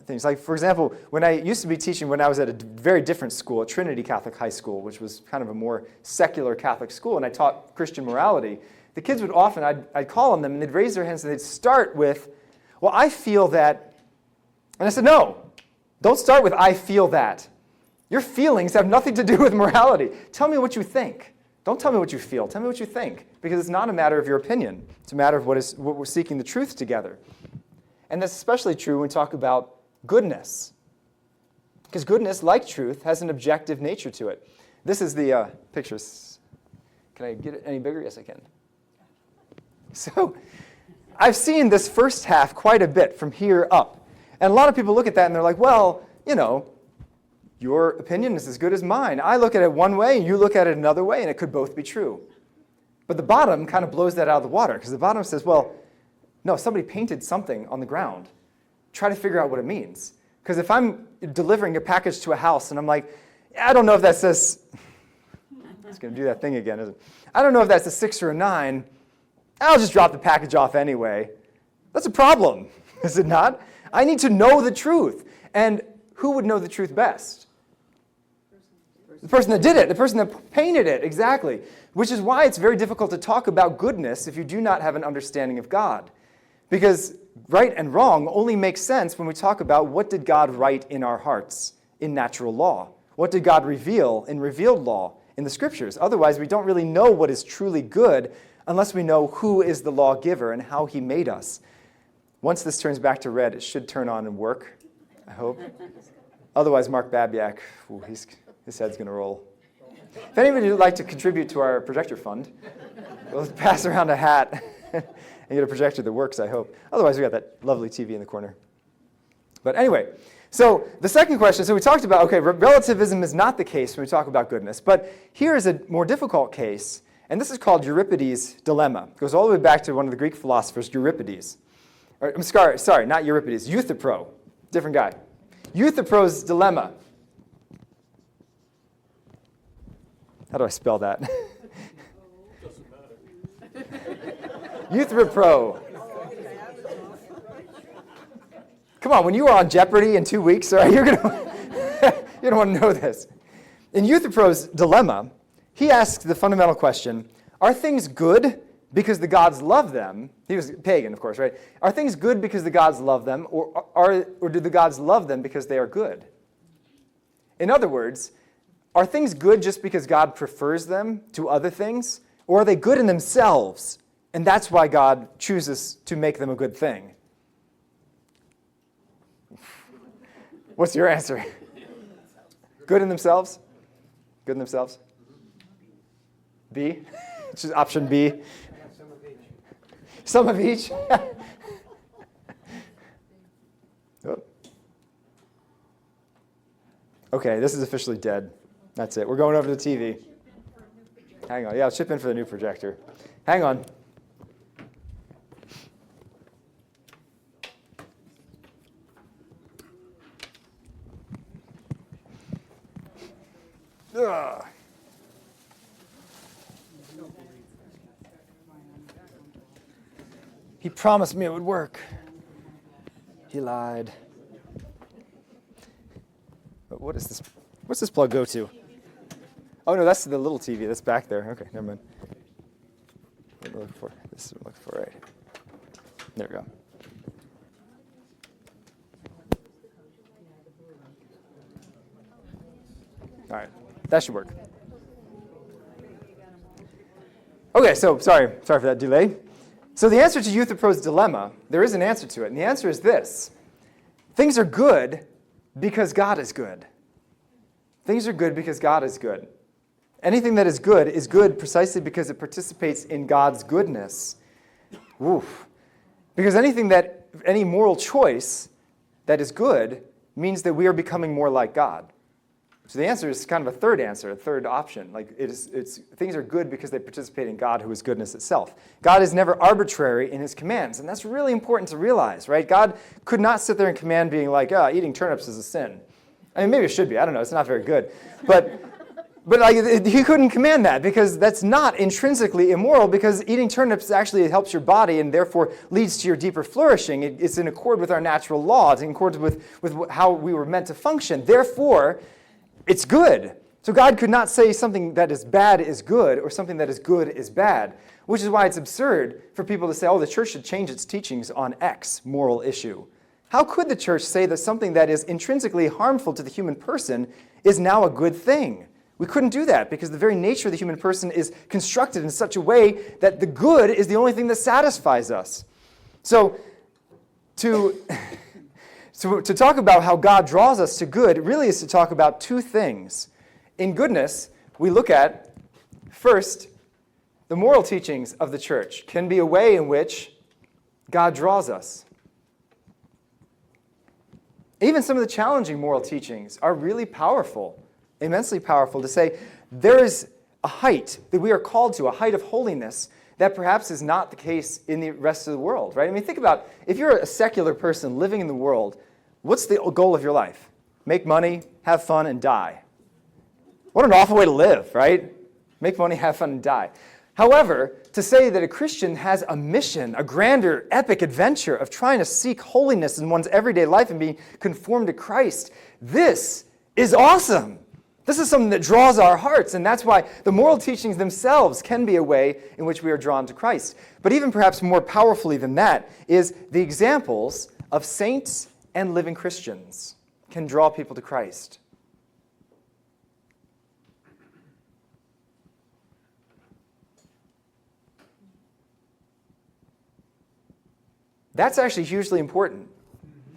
things. Like, for example, when I used to be teaching when I was at a very different school, at Trinity Catholic High School, which was kind of a more secular Catholic school, and I taught Christian morality, the kids would often, I'd call on them, and they'd raise their hands, and they'd start with, well, I feel that, and I said, no, don't start with, I feel that. Your feelings have nothing to do with morality. Tell me what you think. Don't tell me what you feel. Tell me what you think, because it's not a matter of your opinion. It's a matter of what we're seeking the truth together. And that's especially true when we talk about goodness. Because goodness, like truth, has an objective nature to it. This is the pictures. Can I get it any bigger? Yes, I can. So I've seen this first half quite a bit from here up. And a lot of people look at that and they're like, well, your opinion is as good as mine. I look at it one way and you look at it another way, and it could both be true. But the bottom kind of blows that out of the water, because the bottom says, well, no, somebody painted something on the ground. Try to figure out what it means. Because if I'm delivering a package to a house and I'm like, I don't know if that says, it's going to do that thing again, isn't it? I don't know if that's a 6 or a 9. I'll just drop the package off anyway. That's a problem, is it not? I need to know the truth. And who would know the truth best? The person that did it, the person that painted it, exactly. Which is why it's very difficult to talk about goodness if you do not have an understanding of God. Because right and wrong only makes sense when we talk about what did God write in our hearts in natural law? What did God reveal in revealed law in the Scriptures? Otherwise, we don't really know what is truly good unless we know who is the lawgiver and how he made us. Once this turns back to red, it should turn on and work, I hope. Otherwise, Mark Babiak, his head's going to roll. If anybody would like to contribute to our projector fund, we'll pass around a hat. and get a projector that works, I hope. Otherwise, we got that lovely TV in the corner. But anyway, so the second question, so we talked about, okay, relativism is not the case when we talk about goodness. But here is a more difficult case, and this is called Euripides' dilemma. It goes all the way back to one of the Greek philosophers, Euripides. I'm sorry, not Euripides, Euthyphro, different guy. Euthyphro's dilemma. How do I spell that? Euthyphro. Come on, when you are on Jeopardy in 2 weeks, right, you're gonna want to know this. In Euthyphro's dilemma, he asks the fundamental question, are things good because the gods love them? He was pagan, of course, right? Are things good because the gods love them, or do the gods love them because they are good? In other words, are things good just because God prefers them to other things, or are they good in themselves, and that's why God chooses to make them a good thing? What's your answer? Good in themselves? Good in themselves? B? Which is option B. Some of each. Oh. Okay, this is officially dead. That's it. We're going over to the TV. Hang on. Yeah, I'll chip in for the new projector. Hang on. Ugh. He promised me it would work. He lied. But what is this? What's this plug go to? Oh, no, that's the little TV that's back there. Okay, never mind. What am I looking for? This is what I'm looking for, right? There we go. All right, that should work. Okay, so sorry for that delay. So the answer to Euthyphro's dilemma, there is an answer to it, and the answer is this. Things are good because God is good. Things are good because God is good. Anything that is good precisely because it participates in God's goodness. Oof. Because any moral choice that is good means that we are becoming more like God. So the answer is kind of a third answer, a third option. Like things are good because they participate in God, who is goodness itself. God is never arbitrary in his commands, and that's really important to realize, right? God could not sit there and command being like, eating turnips is a sin. I mean, maybe it should be. I don't know. It's not very good. But he couldn't command that because that's not intrinsically immoral, because eating turnips actually helps your body and therefore leads to your deeper flourishing. It's in accord with our natural law. It's in accord with how we were meant to function. Therefore, it's good. So God could not say something that is bad is good or something that is good is bad, which is why it's absurd for people to say, the church should change its teachings on X moral issue. How could the church say that something that is intrinsically harmful to the human person is now a good thing? We couldn't do that because the very nature of the human person is constructed in such a way that the good is the only thing that satisfies us. So to talk about how God draws us to good really is to talk about two things. In goodness, we look at, first, the moral teachings of the church can be a way in which God draws us. Even some of the challenging moral teachings are really powerful, immensely powerful, to say there is a height that we are called to, a height of holiness that perhaps is not the case in the rest of the world, right? I mean, think about, if you're a secular person living in the world, what's the goal of your life? Make money, have fun, and die. What an awful way to live, right? Make money, have fun, and die. However, to say that a Christian has a mission, a grander, epic adventure of trying to seek holiness in one's everyday life and being conformed to Christ, this is awesome. This is something that draws our hearts, and that's why the moral teachings themselves can be a way in which we are drawn to Christ. But even perhaps more powerfully than that is the examples of saints and living Christians can draw people to Christ. That's actually hugely important.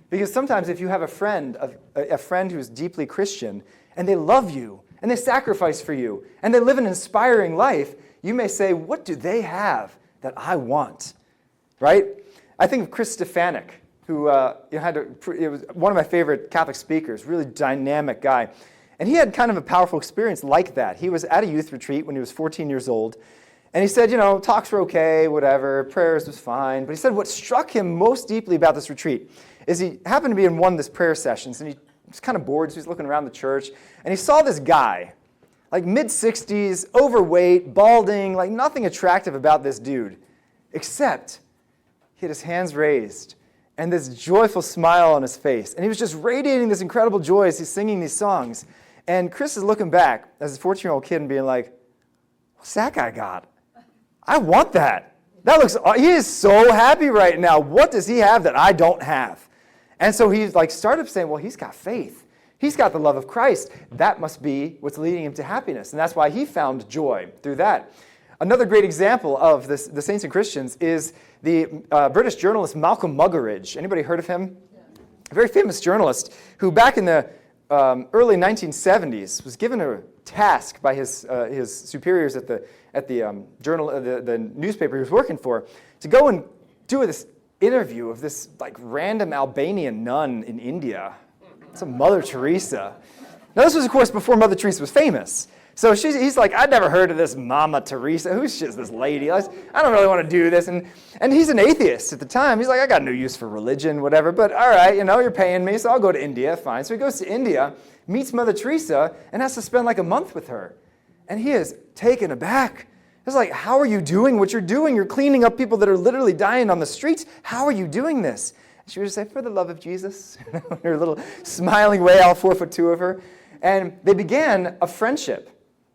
Because sometimes if you have a friend who's deeply Christian, and they love you, and they sacrifice for you, and they live an inspiring life, you may say, what do they have that I want? right? I think of Chris Stefanik, who it was one of my favorite Catholic speakers, really dynamic guy. And he had kind of a powerful experience like that. He was at a youth retreat when he was 14 years old. And he said, talks were okay, whatever, prayers was fine. But he said what struck him most deeply about this retreat is he happened to be in one of these prayer sessions, and he was kind of bored, so he's looking around the church, and he saw this guy, like mid-60s, overweight, balding, like nothing attractive about this dude, except he had his hands raised and this joyful smile on his face. And he was just radiating this incredible joy as he's singing these songs. And Chris is looking back as a 14-year-old kid and being like, what's that guy got? I want that. He is so happy right now. What does he have that I don't have? And so he started saying, well, he's got faith. He's got the love of Christ. That must be what's leading him to happiness. And that's why he found joy through that. Another great example of this, the Saints and Christians is the British journalist Malcolm Muggeridge. Anybody heard of him? Yeah. A very famous journalist who back in the early 1970s was given a task by his superiors at the newspaper he was working for to go and do this interview of this random Albanian nun in India, some Mother Teresa. Now this was of course before Mother Teresa was famous. So he's like, I'd never heard of this Mama Teresa. Who's just this lady? I don't really want to do this. And he's an atheist at the time. He's like, I got no use for religion, whatever. But all right, you're paying me, so I'll go to India. Fine. So he goes to India, meets Mother Teresa, and has to spend a month with her. And he is taken aback. It's like, how are you doing what you're doing? You're cleaning up people that are literally dying on the streets. How are you doing this? And she would just say, for the love of Jesus. Her little smiling way, all 4'2" of her. And they began a friendship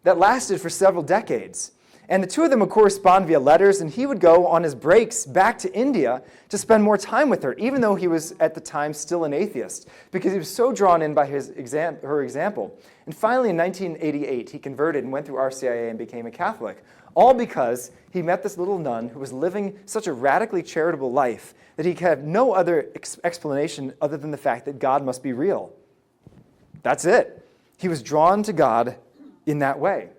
that lasted for several decades. And the two of them would correspond via letters, and he would go on his breaks back to India to spend more time with her, even though he was at the time still an atheist, because he was so drawn in by her example. And finally, in 1988, he converted and went through RCIA and became a Catholic, all because he met this little nun who was living such a radically charitable life that he could have no other explanation other than the fact that God must be real. That's it. He was drawn to God in that way.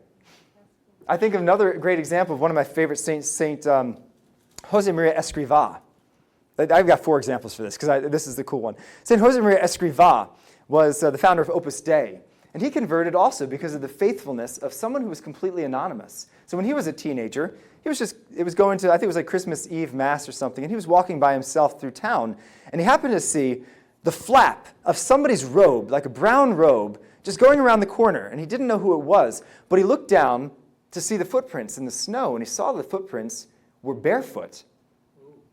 I think of another great example of one of my favorite saints, Saint Jose Maria Escrivá. I've got 4 examples for this because this is the cool one. Saint Jose Maria Escrivá was the founder of Opus Dei, and he converted also because of the faithfulness of someone who was completely anonymous. So when he was a teenager, it was going to, I think it was Christmas Eve Mass or something, and he was walking by himself through town, and he happened to see the flap of somebody's robe, like a brown robe, just going around the corner, and he didn't know who it was, but he looked down to see the footprints in the snow, and he saw the footprints were barefoot.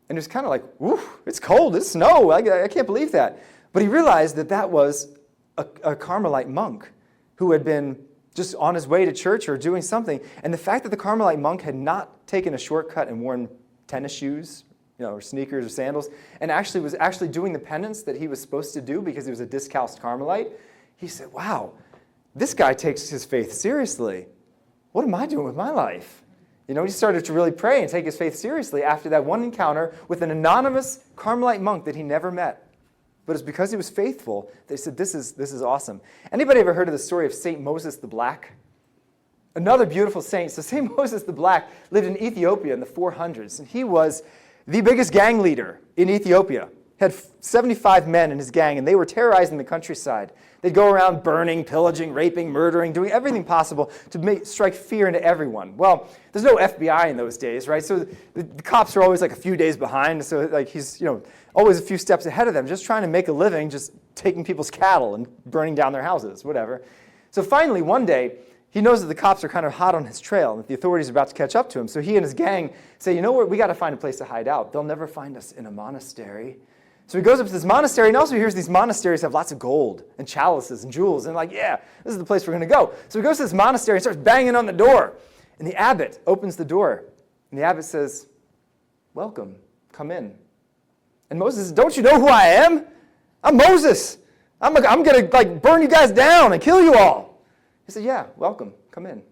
And it was kind of like, whew, it's cold, it's snow, I can't believe that. But he realized that was a Carmelite monk who had been just on his way to church or doing something, and the fact that the Carmelite monk had not taken a shortcut and worn tennis shoes, or sneakers or sandals, and was actually doing the penance that he was supposed to do because he was a discalced Carmelite, he said, wow, this guy takes his faith seriously. What am I doing with my life? He started to really pray and take his faith seriously after that one encounter with an anonymous Carmelite monk that he never met. But it's because he was faithful. They said, this is awesome. Anybody ever heard of the story of St. Moses the Black? Another beautiful saint. So St. Moses the Black lived in Ethiopia in the 400s, and he was the biggest gang leader in Ethiopia. He had 75 men in his gang, and they were terrorizing the countryside. They'd go around burning, pillaging, raping, murdering, doing everything possible to strike fear into everyone. Well, there's no FBI in those days, right? So the cops are always a few days behind. So he's always a few steps ahead of them, just trying to make a living, just taking people's cattle and burning down their houses, whatever. So finally, one day, he knows that the cops are kind of hot on his trail and that the authorities are about to catch up to him. So he and his gang say, you know what, we got to find a place to hide out. They'll never find us in a monastery. So he goes up to this monastery, and also hears these monasteries have lots of gold and chalices and jewels. And yeah, this is the place we're going to go. So he goes to this monastery and starts banging on the door. And the abbot opens the door. And the abbot says, welcome, come in. And Moses says, don't you know who I am? I'm Moses. I'm going to burn you guys down and kill you all. He said, yeah, welcome, come in.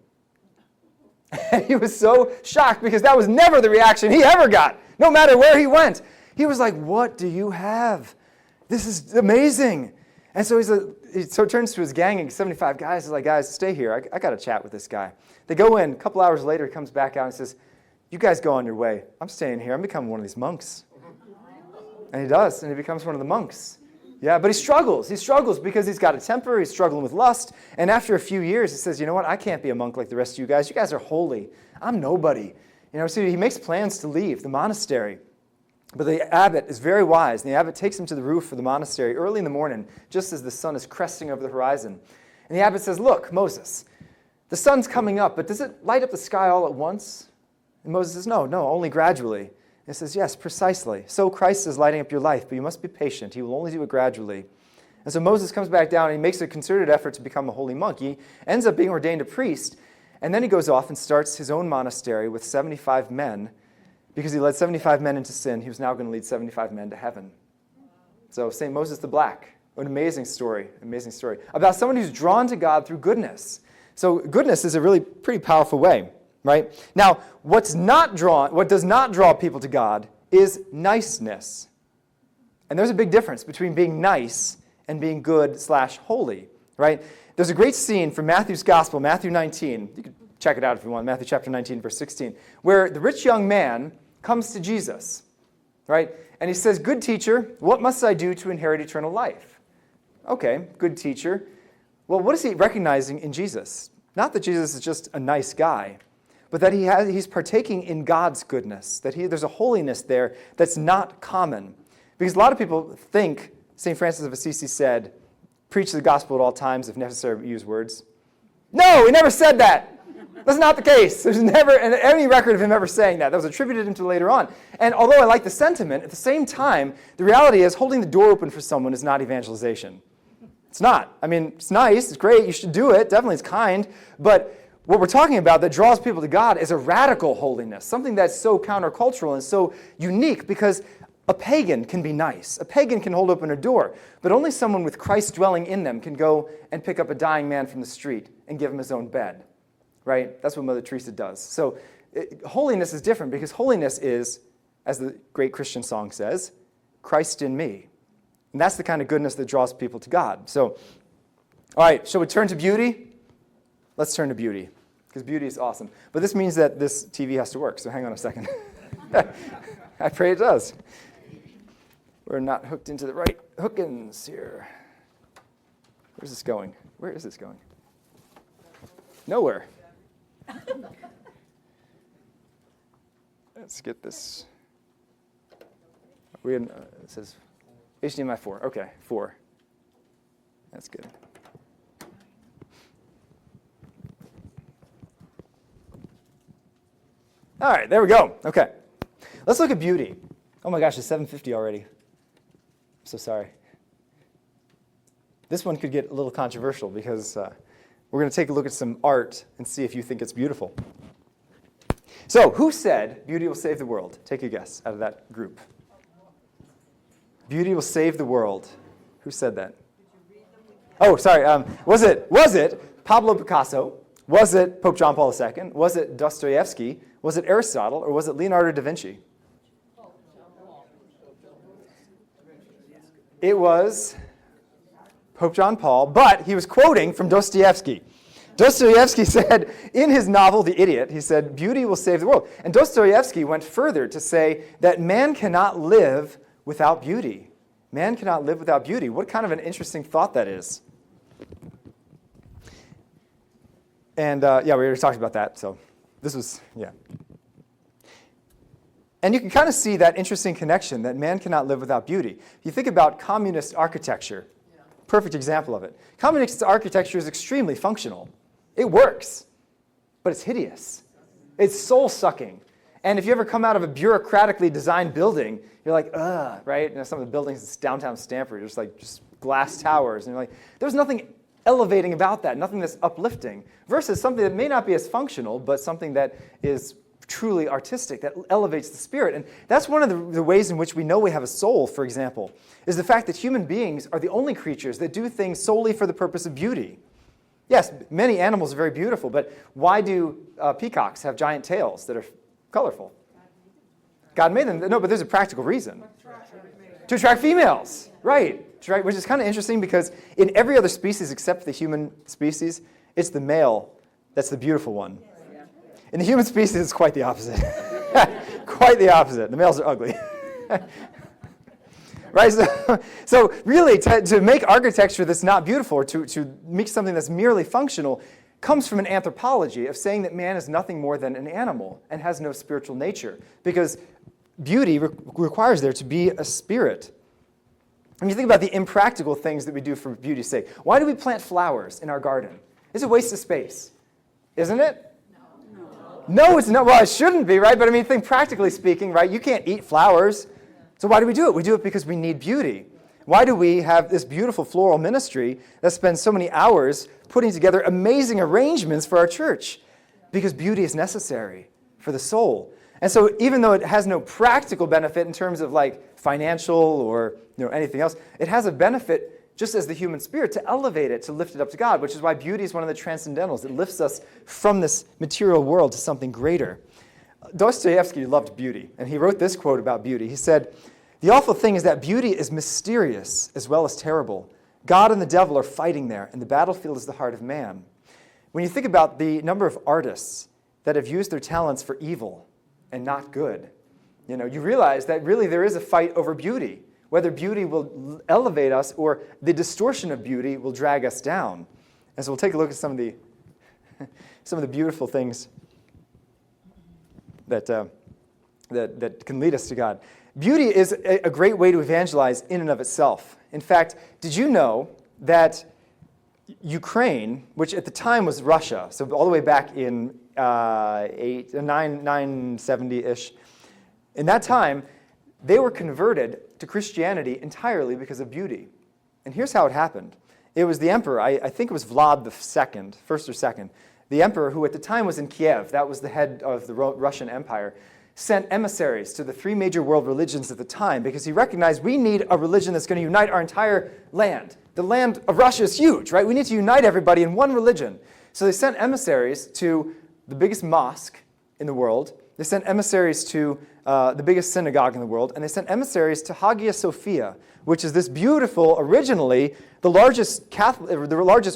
And he was so shocked because that was never the reaction he ever got, no matter where he went. He was like, what do you have? This is amazing. And so he turns to his gang and 75 guys. He's like, guys, stay here. I got to chat with this guy. They go in. A couple hours later, he comes back out and says, you guys go on your way. I'm staying here. I'm becoming one of these monks. And he does, and he becomes one of the monks. Yeah, but he struggles. He struggles because he's got a temper. He's struggling with lust. And after a few years, he says, you know what? I can't be a monk like the rest of you guys. You guys are holy. I'm nobody. So he makes plans to leave the monastery. But the abbot is very wise, and the abbot takes him to the roof of the monastery early in the morning, just as the sun is cresting over the horizon. And the abbot says, look, Moses, the sun's coming up, but does it light up the sky all at once? And Moses says, no, only gradually. And he says, yes, precisely. So Christ is lighting up your life, but you must be patient. He will only do it gradually. And so Moses comes back down, and he makes a concerted effort to become a holy monk. He ends up being ordained a priest, and then he goes off and starts his own monastery with 75 men. Because he led 75 men into sin, he was now going to lead 75 men to heaven. So St. Moses the Black, an amazing story about someone who's drawn to God through goodness. So goodness is a really pretty powerful way, right? Now, what does not draw people to God is niceness. And there's a big difference between being nice and being good/holy, right? There's a great scene from Matthew's Gospel, Matthew 19. You can check it out if you want, Matthew chapter 19, verse 16, where the rich young man comes to Jesus, right? And he says, good teacher, what must I do to inherit eternal life? Okay, good teacher. Well, what is he recognizing in Jesus? Not that Jesus is just a nice guy, but that he's partaking in God's goodness, that there's a holiness there that's not common. Because a lot of people think, St. Francis of Assisi said, preach the gospel at all times, if necessary, use words. No, he never said that. That's not the case. There's never any record of him ever saying that. That was attributed to him later on. And although I like the sentiment, at the same time, the reality is holding the door open for someone is not evangelization. It's not. I mean, it's nice. It's great. You should do it. Definitely, it's kind. But what we're talking about that draws people to God is a radical holiness, something that's so countercultural and so unique because a pagan can be nice. A pagan can hold open a door. But only someone with Christ dwelling in them can go and pick up a dying man from the street and give him his own bed. Right? That's what Mother Teresa does. So holiness is different because holiness is, as the great Christian song says, Christ in me. And that's the kind of goodness that draws people to God. So, all right, shall we turn to beauty? Let's turn to beauty because beauty is awesome. But this means that this TV has to work, so hang on a second. I pray it does. We're not hooked into the right hookins here. Where's this going? Where is this going? Nowhere. Let's get this. It says HDMI 4. Okay, 4. That's good. All right, there we go. Okay. Let's look at beauty. Oh my gosh, it's 7:50 already. I'm so sorry. This one could get a little controversial because we're going to take a look at some art and see if you think it's beautiful. So, who said beauty will save the world? Take a guess out of that group. Beauty will save the world. Who said that? Oh, sorry. Was it Pablo Picasso? Was it Pope John Paul II? Was it Dostoevsky? Was it Aristotle? Or was it Leonardo da Vinci? It was Pope John Paul, but he was quoting from Dostoevsky. Dostoevsky said in his novel, The Idiot, he said, beauty will save the world. And Dostoevsky went further to say that man cannot live without beauty. Man cannot live without beauty. What kind of an interesting thought that is. And we already talked about that, so this was, yeah. And you can kind of see that interesting connection that man cannot live without beauty. If you think about communist architecture, perfect example of it. Communist architecture is extremely functional. It works, but it's hideous. It's soul-sucking. And if you ever come out of a bureaucratically designed building, you're like, ugh, right? And some of the buildings in downtown Stanford are just glass towers. And you're like, there's nothing elevating about that, nothing that's uplifting, versus something that may not be as functional, but something that is truly artistic, that elevates the spirit. And that's one of the ways in which we know we have a soul, for example, is the fact that human beings are the only creatures that do things solely for the purpose of beauty. Yes, many animals are very beautiful, but why do peacocks have giant tails that are colorful? God made them. No, but there's a practical reason. To attract females, right. Which is kind of interesting because in every other species except the human species, it's the male that's the beautiful one. In the human species, it's quite the opposite. Quite the opposite. The males are ugly. Right? So really, to make architecture that's not beautiful, or to make something that's merely functional, comes from an anthropology of saying that man is nothing more than an animal and has no spiritual nature. Because beauty requires there to be a spirit. When you think about the impractical things that we do for beauty's sake, why do we plant flowers in our garden? It's a waste of space, isn't it? No, it's not. Well, it shouldn't be, right? But I mean, think practically speaking, right? You can't eat flowers. So why do we do it? We do it because we need beauty. Why do we have this beautiful floral ministry that spends so many hours putting together amazing arrangements for our church? Because beauty is necessary for the soul. And so even though it has no practical benefit in terms of like financial or anything else, it has a benefit just as the human spirit to elevate it, to lift it up to God, which is why beauty is one of the transcendentals. It lifts us from this material world to something greater. Dostoevsky loved beauty, and he wrote this quote about beauty. He said, "The awful thing is that beauty is mysterious as well as terrible. God and the devil are fighting there, and the battlefield is the heart of man." When you think about the number of artists that have used their talents for evil and not good, you realize that really there is a fight over beauty, whether beauty will elevate us or the distortion of beauty will drag us down. And so we'll take a look at some of the beautiful things that can lead us to God. Beauty is a great way to evangelize in and of itself. In fact, did you know that Ukraine, which at the time was Russia, so all the way back in 970-ish, in that time, they were converted to Christianity entirely because of beauty. And here's how it happened. It was the emperor, I think it was Vlad II, first or second, the emperor who at the time was in Kiev, that was the head of the Russian Empire, sent emissaries to the three major world religions at the time because he recognized we need a religion that's going to unite our entire land. The land of Russia is huge, right? We need to unite everybody in one religion. So they sent emissaries to the biggest mosque in the world. They sent emissaries to the biggest synagogue in the world. And they sent emissaries to Hagia Sophia, which is this beautiful, originally, the largest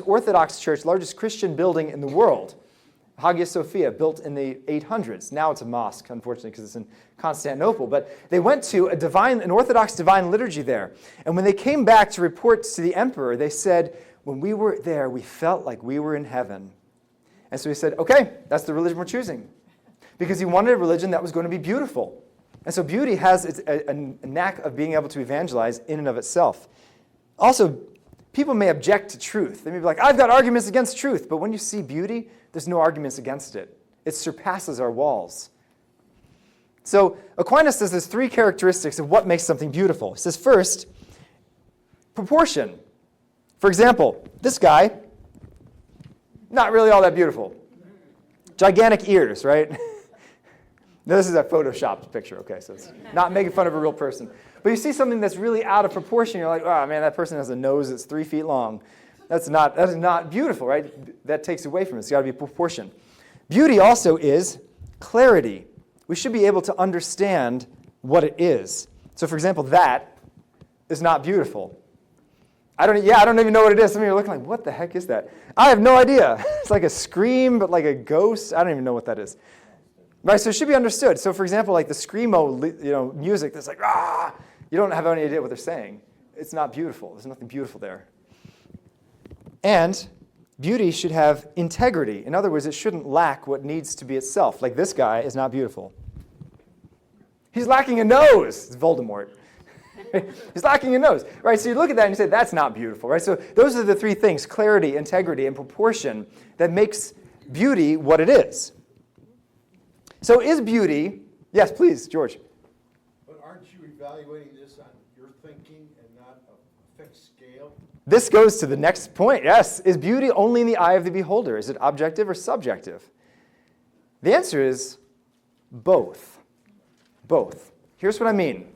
Orthodox church, largest Christian building in the world. Hagia Sophia, built in the 800s. Now it's a mosque, unfortunately, because it's in Constantinople. But they went to an Orthodox divine liturgy there. And when they came back to report to the emperor, they said, when we were there, we felt like we were in heaven. And so he said, okay, that's the religion we're choosing. Because he wanted a religion that was going to be beautiful. And so beauty has a knack of being able to evangelize in and of itself. Also, people may object to truth. They may be like, I've got arguments against truth. But when you see beauty, there's no arguments against it. It surpasses our walls. So Aquinas says there's three characteristics of what makes something beautiful. He says, first, proportion. For example, this guy, not really all that beautiful. Gigantic ears, right? Now, this is a photoshopped picture, okay, so it's not making fun of a real person. But you see something that's really out of proportion, you're like, oh man, that person has a nose that's 3 feet long. That is not beautiful, right? That takes away from it. It's got to be proportion. Beauty also is clarity. We should be able to understand what it is. So for example, that is not beautiful. I don't even know what it is. Some of you are looking like, what the heck is that? I have no idea. It's like a scream, but like a ghost. I don't even know what that is. Right, so it should be understood. So for example, like the screamo, music that's like, ah, you don't have any idea what they're saying. It's not beautiful. There's nothing beautiful there. And beauty should have integrity. In other words, it shouldn't lack what needs to be itself. Like this guy is not beautiful. He's lacking a nose. It's Voldemort. He's lacking a nose. Right, so you look at that and you say, that's not beautiful. Right, so those are the three things, clarity, integrity, and proportion, that makes beauty what it is. So is beauty, yes, please, George. But aren't you evaluating this on your thinking and not a fixed scale? This goes to the next point, yes. Is beauty only in the eye of the beholder? Is it objective or subjective? The answer is both. Both. Here's what I mean.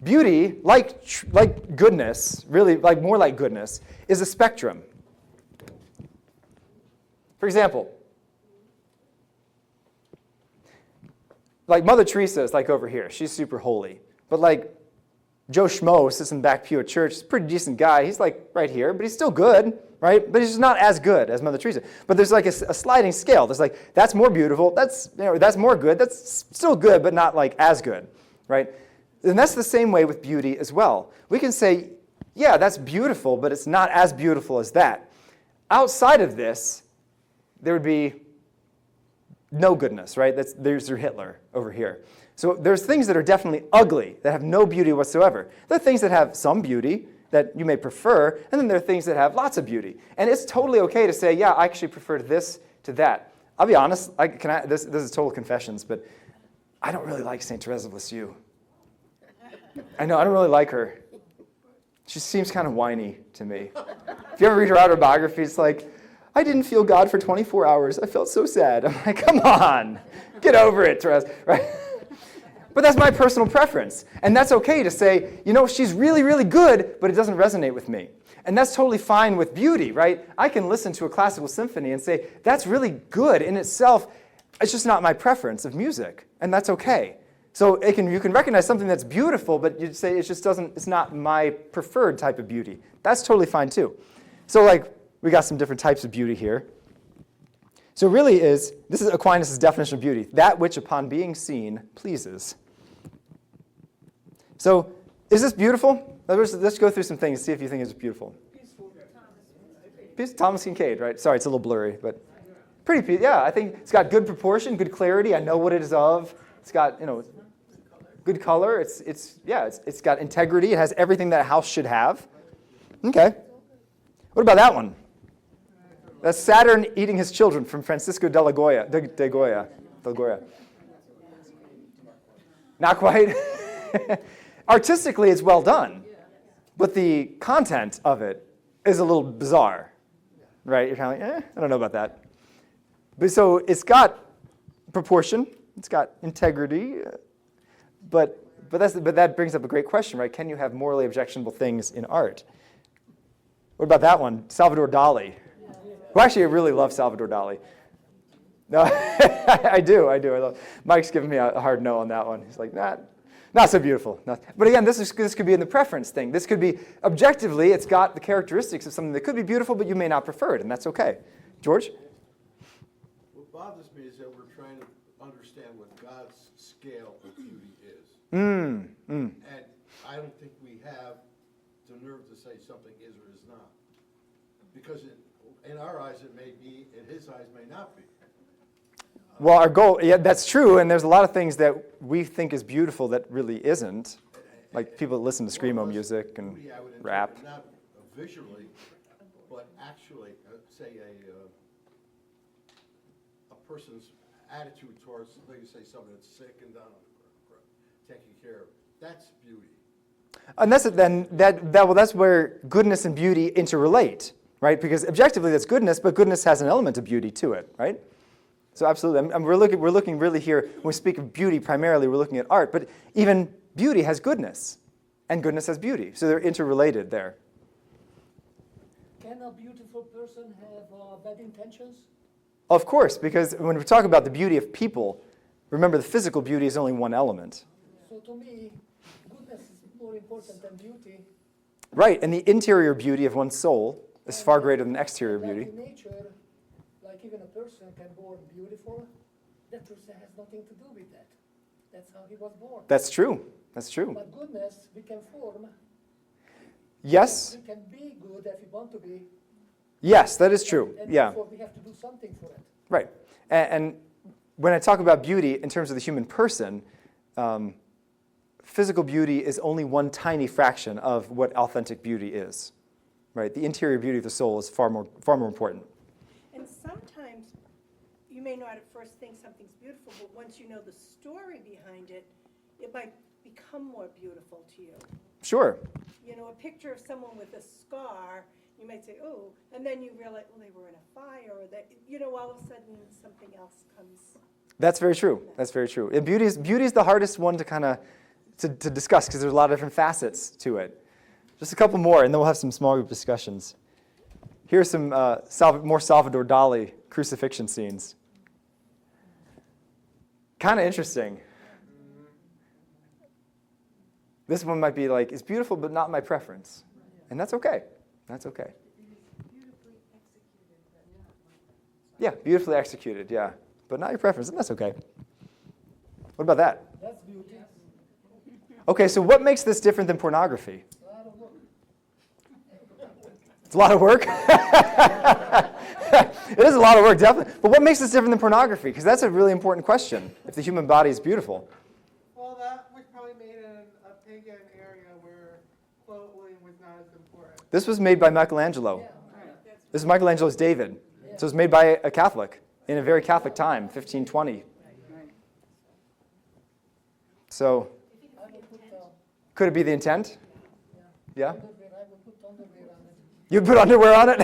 Beauty, like goodness, really more like goodness, is a spectrum. For example, like Mother Teresa is like over here. She's super holy. But like Joe Schmo sits in the back pew at church. He's a pretty decent guy. He's like right here, but he's still good, right? But he's just not as good as Mother Teresa. But there's like a sliding scale. There's like, that's more beautiful. That's more good. That's still good, but not like as good, right? And that's the same way with beauty as well. We can say, yeah, that's beautiful, but it's not as beautiful as that. Outside of this, there would be no goodness, right? There's your Hitler over here. So there's things that are definitely ugly, that have no beauty whatsoever. There are things that have some beauty that you may prefer, and then there are things that have lots of beauty. And it's totally okay to say, yeah, I actually prefer this to that. I'll be honest, this is total confessions, but I don't really like St. Teresa of Lisieux. I know, I don't really like her. She seems kind of whiny to me. If you ever read her autobiography, it's like, I didn't feel God for 24 hours. I felt so sad. I'm like, come on, get over it, Teresa, right? But that's my personal preference. And that's okay to say, she's really, really good, but it doesn't resonate with me. And that's totally fine with beauty, right? I can listen to a classical symphony and say, that's really good in itself. It's just not my preference of music. And that's okay. So you can recognize something that's beautiful, but you'd say it's not my preferred type of beauty. That's totally fine too. So we got some different types of beauty here. So really this is Aquinas' definition of beauty, that which upon being seen pleases. So, is this beautiful? Let's go through some things, see if you think it's beautiful. Thomas Kincaid, right? Sorry, it's a little blurry, but pretty peaceful. Yeah, I think it's got good proportion, good clarity. I know what it is of. It's got, good color. It's got integrity. It has everything that a house should have. Okay. What about that one? That's Saturn eating his children from Francisco de Goya. Not quite. Artistically, it's well done, but the content of it is a little bizarre, right? You're kind of like, I don't know about that. But so it's got proportion, it's got integrity, but that brings up a great question, right? Can you have morally objectionable things in art? What about that one, Salvador Dali? Well, actually, I really love Salvador Dali. No, I do. I love. Mike's giving me a hard no on that one. He's like, not so beautiful. But again, this could be in the preference thing. This could be, objectively, it's got the characteristics of something that could be beautiful, but you may not prefer it, and that's okay. George? What bothers me is that we're trying to understand what God's scale of beauty is. And I don't think we have the nerve to say something is or is not. Because in our eyes it may be, in his eyes may not be. Well, our goal, yeah, that's true, and there's a lot of things that we think is beautiful that really isn't. Like people that listen to screamo music and rap. Not visually, but actually, say a person's attitude towards, like you say, someone that's sick and down, taking care of. That's beauty. And that's where goodness and beauty interrelate, right? Because objectively that's goodness, but goodness has an element of beauty to it, right? So absolutely, and we're looking really here, when we speak of beauty primarily, we're looking at art, but even beauty has goodness, and goodness has beauty, so they're interrelated there. Can a beautiful person have bad intentions? Of course, because when we talk about the beauty of people, remember the physical beauty is only one element. So to me, goodness is more important than beauty. Right, and the interior beauty of one's soul is far greater than exterior beauty. In nature, like even a person can be born beautiful, that person has nothing to do with that. That's how he was born. That's true. That's true. But goodness, we can form. Yes. We can be good if we want to be. Yes, that is true. And yeah. therefore we have to do something for it. Right. And when I talk about beauty in terms of the human person, physical beauty is only one tiny fraction of what authentic beauty is. Right? The interior beauty of the soul is far more important. And sometimes you may not at first think something's beautiful, but once you know the story behind it, it might become more beautiful to you. Sure. A picture of someone with a scar, you might say, oh, and then you realize, well, they were in a fire, or that, all of a sudden something else comes. That's very true. That's very true. And beauty is the hardest one to kind of to discuss because there's a lot of different facets to it. Just a couple more, and then we'll have some small group discussions. Here's some more Salvador Dali crucifixion scenes. Kind of interesting. This one might be like, it's beautiful, but not my preference. And that's okay. That's okay. Yeah, beautifully executed, yeah. But not your preference, and that's okay. What about that? That's beauty. Okay, so what makes this different than pornography? I don't know. It's a lot of work. It is a lot of work, definitely. But what makes this different than pornography? Because that's a really important question, if the human body is beautiful. Well, that was probably made in a pagan area where clothing was not as important. This was made by Michelangelo. This is Michelangelo's David. So it was made by a Catholic in a very Catholic time, 1520. So could it be the intent? Yeah? I would put underwear on it. You put underwear on it?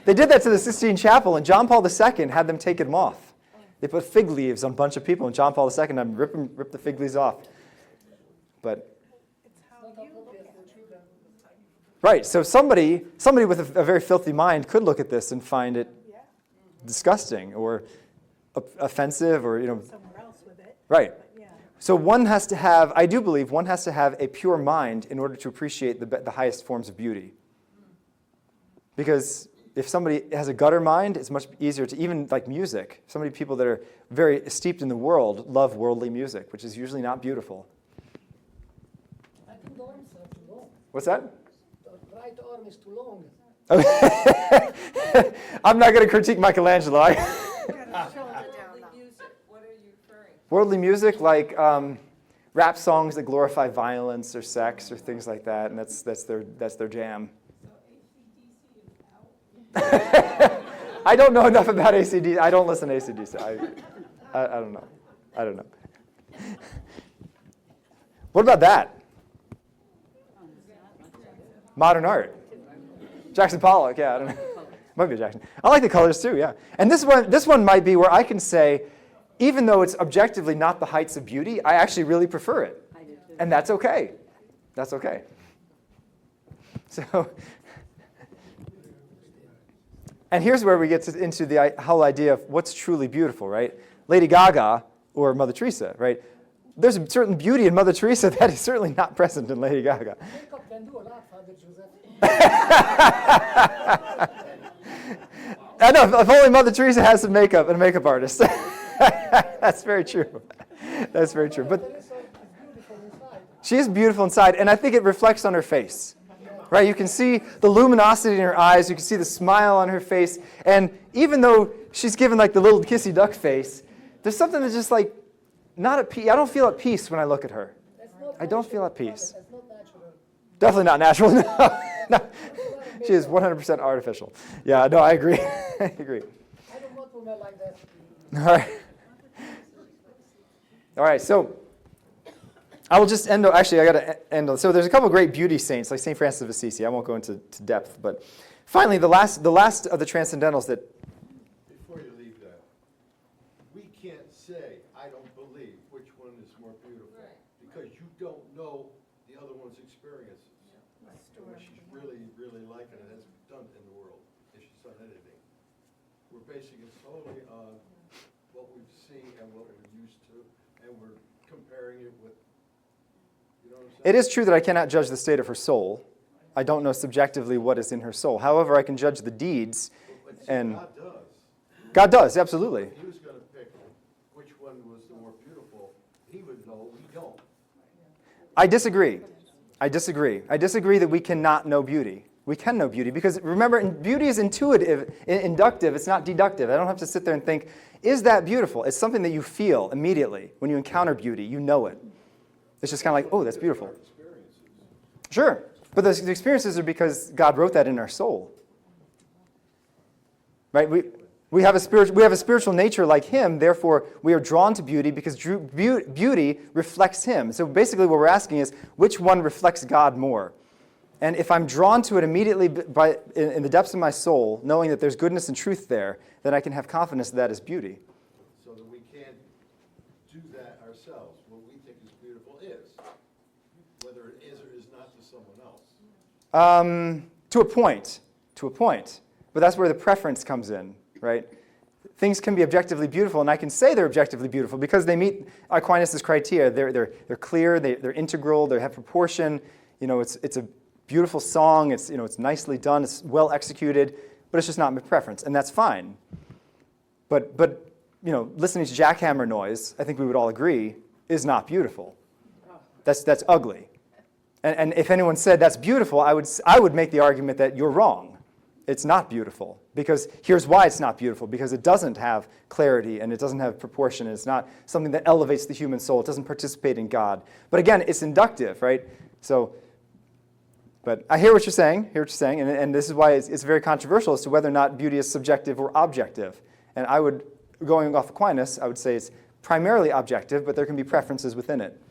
They did that to the Sistine Chapel, and John Paul II had them take them off. They put fig leaves on a bunch of people, and John Paul II had them rip the fig leaves off. But It's how Not you appropriate for children. right, so somebody with a very filthy mind could look at this and find it yeah, disgusting or offensive, or somewhere else with it. right. But yeah, So one has to have, I do believe, one has to have a pure mind in order to appreciate the highest forms of beauty. Because if somebody has a gutter mind, it's much easier to, even like music, people that are very steeped in the world love worldly music, which is usually not beautiful. I think the arms are too long. What's that? The right arm is too long. I'm not going to critique Michelangelo. got his shoulder down now. Music, what are you referring to? Worldly music, like rap songs that glorify violence or sex or things like that, and that's their jam. I don't know enough about ACDC. I don't listen to ACDC. I don't know. I don't know. What about that? Modern art. Jackson Pollock, yeah, I don't know. Might be Jackson. I like the colors too, yeah. And this one might be where I can say, even though it's objectively not the heights of beauty, I actually really prefer it. I do too. And that's okay. That's okay. So, and here's where we get into the whole idea of what's truly beautiful, right? Lady Gaga or Mother Teresa, right? There's a certain beauty in Mother Teresa that is certainly not present in Lady Gaga. Makeup can do a lot, Father Joseph. I know, if only Mother Teresa has some makeup and a makeup artist. That's very true. That's very true. But Teresa is beautiful inside. she is beautiful inside, and I think it reflects on her face. Right? You can see the luminosity in her eyes. You can see the smile on her face. And even though she's given like the little kissy duck face, there's something that's just like not at peace. I don't feel at peace when I look at her. That's not I don't feel at natural, peace. Father, that's not natural. Definitely not natural. No. She is 100% artificial. Yeah, no, I agree. I agree. I don't want women like that. All right. All right, so I will just end. Actually, I got to end on. So there's a couple of great beauty saints, like St. Francis of Assisi. I won't go into depth, but finally, the last of the Transcendentals that. Before you leave that, we can't say, I don't believe which one is more beautiful. Right. Because you don't know the other one's experiences. And what she's really, really like and has done in the world, if she's done anything. We're basing it solely on what we've seen and what we're used to, and we're comparing it with, you know what I'm saying? It is true that I cannot judge the state of her soul. I don't know subjectively what is in her soul. However, I can judge the deeds, But see, and God does. God does, absolutely. If he was gonna pick which one was the more beautiful, he would know, we don't. I disagree. I disagree that we cannot know beauty. We can know beauty because, remember, beauty is intuitive, inductive. It's not deductive. I don't have to sit there and think, is that beautiful? It's something that you feel immediately. When you encounter beauty, you know it. It's just kind of like, oh, that's beautiful. Sure. But the experiences are because God wrote that in our soul. Right? We have a spiritual nature like Him, therefore we are drawn to beauty because beauty reflects Him. So basically what we're asking is, which one reflects God more? And if I'm drawn to it immediately in the depths of my soul, knowing that there's goodness and truth there, then I can have confidence that is beauty. So that we can't do that ourselves. What we think is beautiful is, whether it is or is not to someone else. To a point. But that's where the preference comes in, right? things can be objectively beautiful, and I can say they're objectively beautiful because they meet Aquinas' criteria. They're clear, they're integral, they have proportion. It's a beautiful song, it's nicely done, it's well executed, but it's just not my preference, and that's fine. But listening to jackhammer noise, I think we would all agree, is not beautiful. That's ugly. And if anyone said that's beautiful, I would make the argument that you're wrong. It's not beautiful. Because here's why it's not beautiful. Because it doesn't have clarity and it doesn't have proportion. It's not something that elevates the human soul. It doesn't participate in God. But again, it's inductive, right? But I hear what you're saying, and this is why it's very controversial as to whether or not beauty is subjective or objective. And going off Aquinas, I would say it's primarily objective, but there can be preferences within it.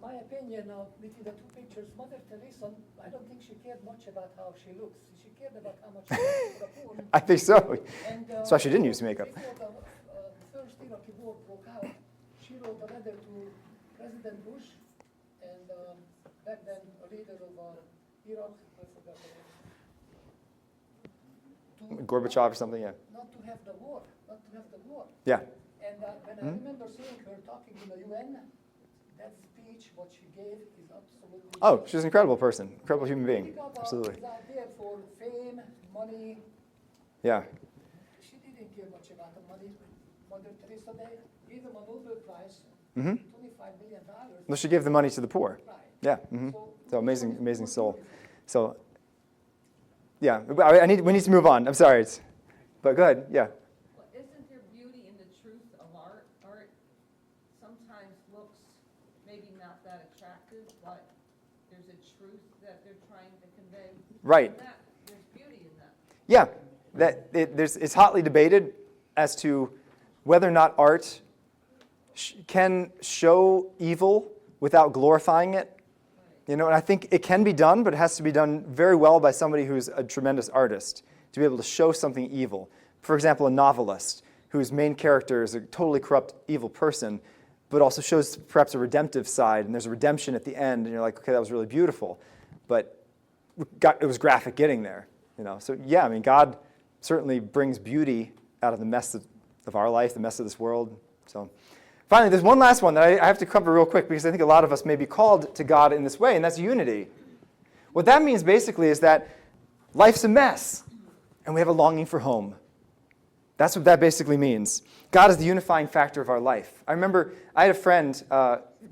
My opinion, between the two pictures, Mother Teresa, I don't think she cared much about how she looks. She cared about how much she did for the poor. I think so. And, That's why she didn't use makeup. Before the first Iraqi war broke out, she wrote a letter to President Bush and back then a leader of Iraq, I forgot the name. Gorbachev or something, yeah. Not to have the war. Yeah. And when I remember seeing her talking in the UN, that speech, what she gave, is absolutely... Oh, she's an incredible person, incredible human being. Absolutely. She's out there for fame, money. Yeah. She didn't care much about the money. Mother Teresa, they gave them a Nobel Prize, Mm-hmm. $25 million. Well, she gave the money to the poor. Right. Yeah. Mm-hmm. So amazing soul. beautiful. So, yeah, we need to move on. I'm sorry. But go ahead. Yeah. Well, isn't there beauty in the truth of art? Art sometimes looks maybe not that attractive, but there's a truth that they're trying to convey. Right. And there's beauty in that. Yeah. It's hotly debated as to whether or not art can show evil without glorifying it. And I think it can be done, but it has to be done very well by somebody who's a tremendous artist to be able to show something evil. For example, a novelist whose main character is a totally corrupt, evil person, but also shows perhaps a redemptive side, and there's a redemption at the end, and you're like, okay, that was really beautiful. But it was graphic getting there. So yeah, I mean, God certainly brings beauty out of the mess of our life, the mess of this world. So finally, there's one last one that I have to cover real quick because I think a lot of us may be called to God in this way, and that's unity. What that means basically is that life's a mess, and we have a longing for home. That's what that basically means. God is the unifying factor of our life. I remember I had a friend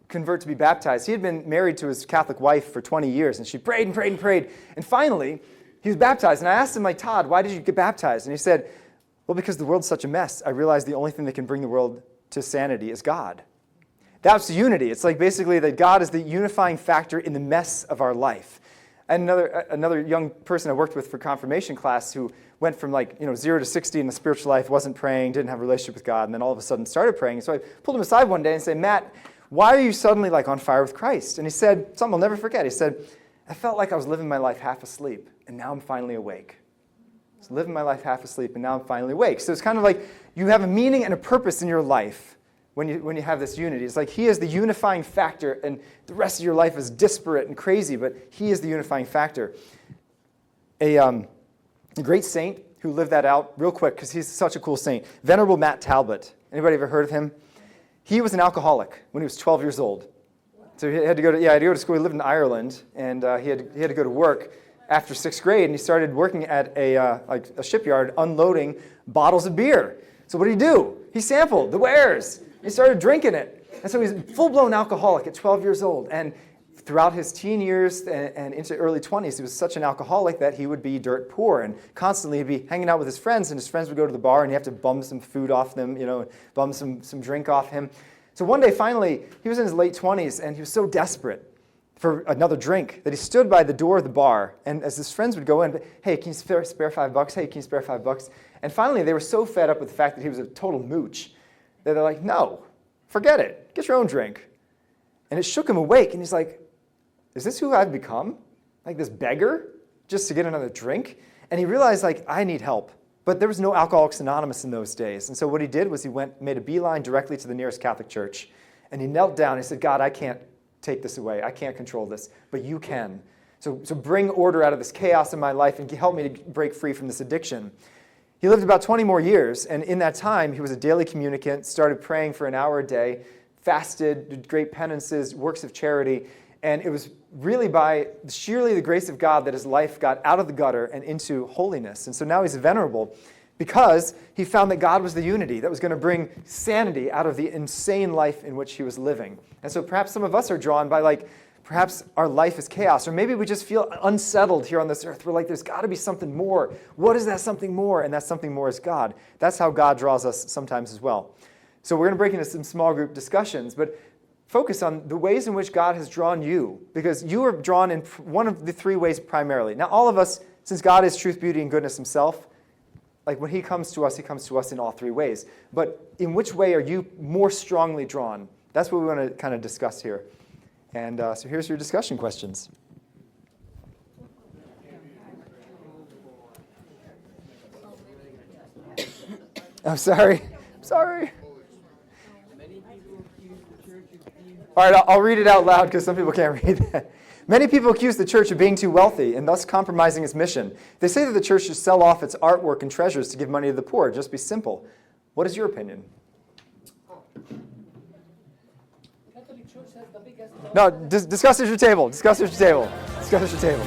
convert to be baptized. He had been married to his Catholic wife for 20 years, and she prayed and prayed and prayed. And finally, he was baptized. And I asked him, like, Todd, why did you get baptized? And he said, well, because the world's such a mess. I realized the only thing that can bring the world to sanity is God. That's unity. It's like basically that God is the unifying factor in the mess of our life. And another young person I worked with for confirmation class who went from 0 to 60 in the spiritual life, wasn't praying, didn't have a relationship with God, and then all of a sudden started praying. So I pulled him aside one day and said, Matt, why are you suddenly on fire with Christ? And he said, something I'll never forget. He said, I felt like I was living my life half asleep, and now I'm finally awake. I was living my life half asleep, and now I'm finally awake. So it's kind of like you have a meaning and a purpose in your life when you have this unity. It's like he is the unifying factor, and the rest of your life is disparate and crazy, but he is the unifying factor. A great saint who lived that out real quick, because he's such a cool saint, Venerable Matt Talbot. Anybody ever heard of him? He was an alcoholic when he was 12 years old. So he had to go to school. He lived in Ireland, and he had to go to work after 6th grade, and he started working at a shipyard unloading bottles of beer. So what did he do? He sampled the wares. He started drinking it. And so he's a full-blown alcoholic at 12 years old. And throughout his teen years and into early 20s, he was such an alcoholic that he would be dirt poor. And constantly he'd be hanging out with his friends, and his friends would go to the bar, and he'd have to bum some food off them, bum some drink off him. So one day, finally, he was in his late 20s, and he was so desperate for another drink that he stood by the door of the bar. And as his friends would go in, hey, can you spare $5? Hey, can you spare $5? And finally, they were so fed up with the fact that he was a total mooch that they're like, no, forget it. Get your own drink. And it shook him awake, and he's like, is this who I've become? Like this beggar just to get another drink? And he realized, I need help. But there was no Alcoholics Anonymous in those days. And so what he did was he made a beeline directly to the nearest Catholic church. And he knelt down and he said, God, I can't take this away. I can't control this, but you can. So bring order out of this chaos in my life and help me to break free from this addiction. He lived about 20 more years, and in that time, he was a daily communicant, started praying for an hour a day, fasted, did great penances, works of charity, and it was really by sheerly the grace of God that his life got out of the gutter and into holiness. And so now he's venerable because he found that God was the unity that was going to bring sanity out of the insane life in which he was living. And so perhaps some of us are drawn by perhaps our life is chaos, or maybe we just feel unsettled here on this earth. We're like, there's got to be something more. What is that something more? And that something more is God. That's how God draws us sometimes as well. So we're going to break into some small group discussions, but focus on the ways in which God has drawn you, because you are drawn in one of the three ways primarily. Now, all of us, since God is truth, beauty, and goodness himself, when he comes to us in all three ways. But in which way are you more strongly drawn? That's what we want to kind of discuss here. And so here's your discussion questions. I'm sorry. All right, I'll read it out loud because some people can't read that. Many people accuse the church of being too wealthy and thus compromising its mission. They say that the church should sell off its artwork and treasures to give money to the poor. Just be simple. What is your opinion? Catholic Church has the biggest... No, discuss at your table. Discuss at your table.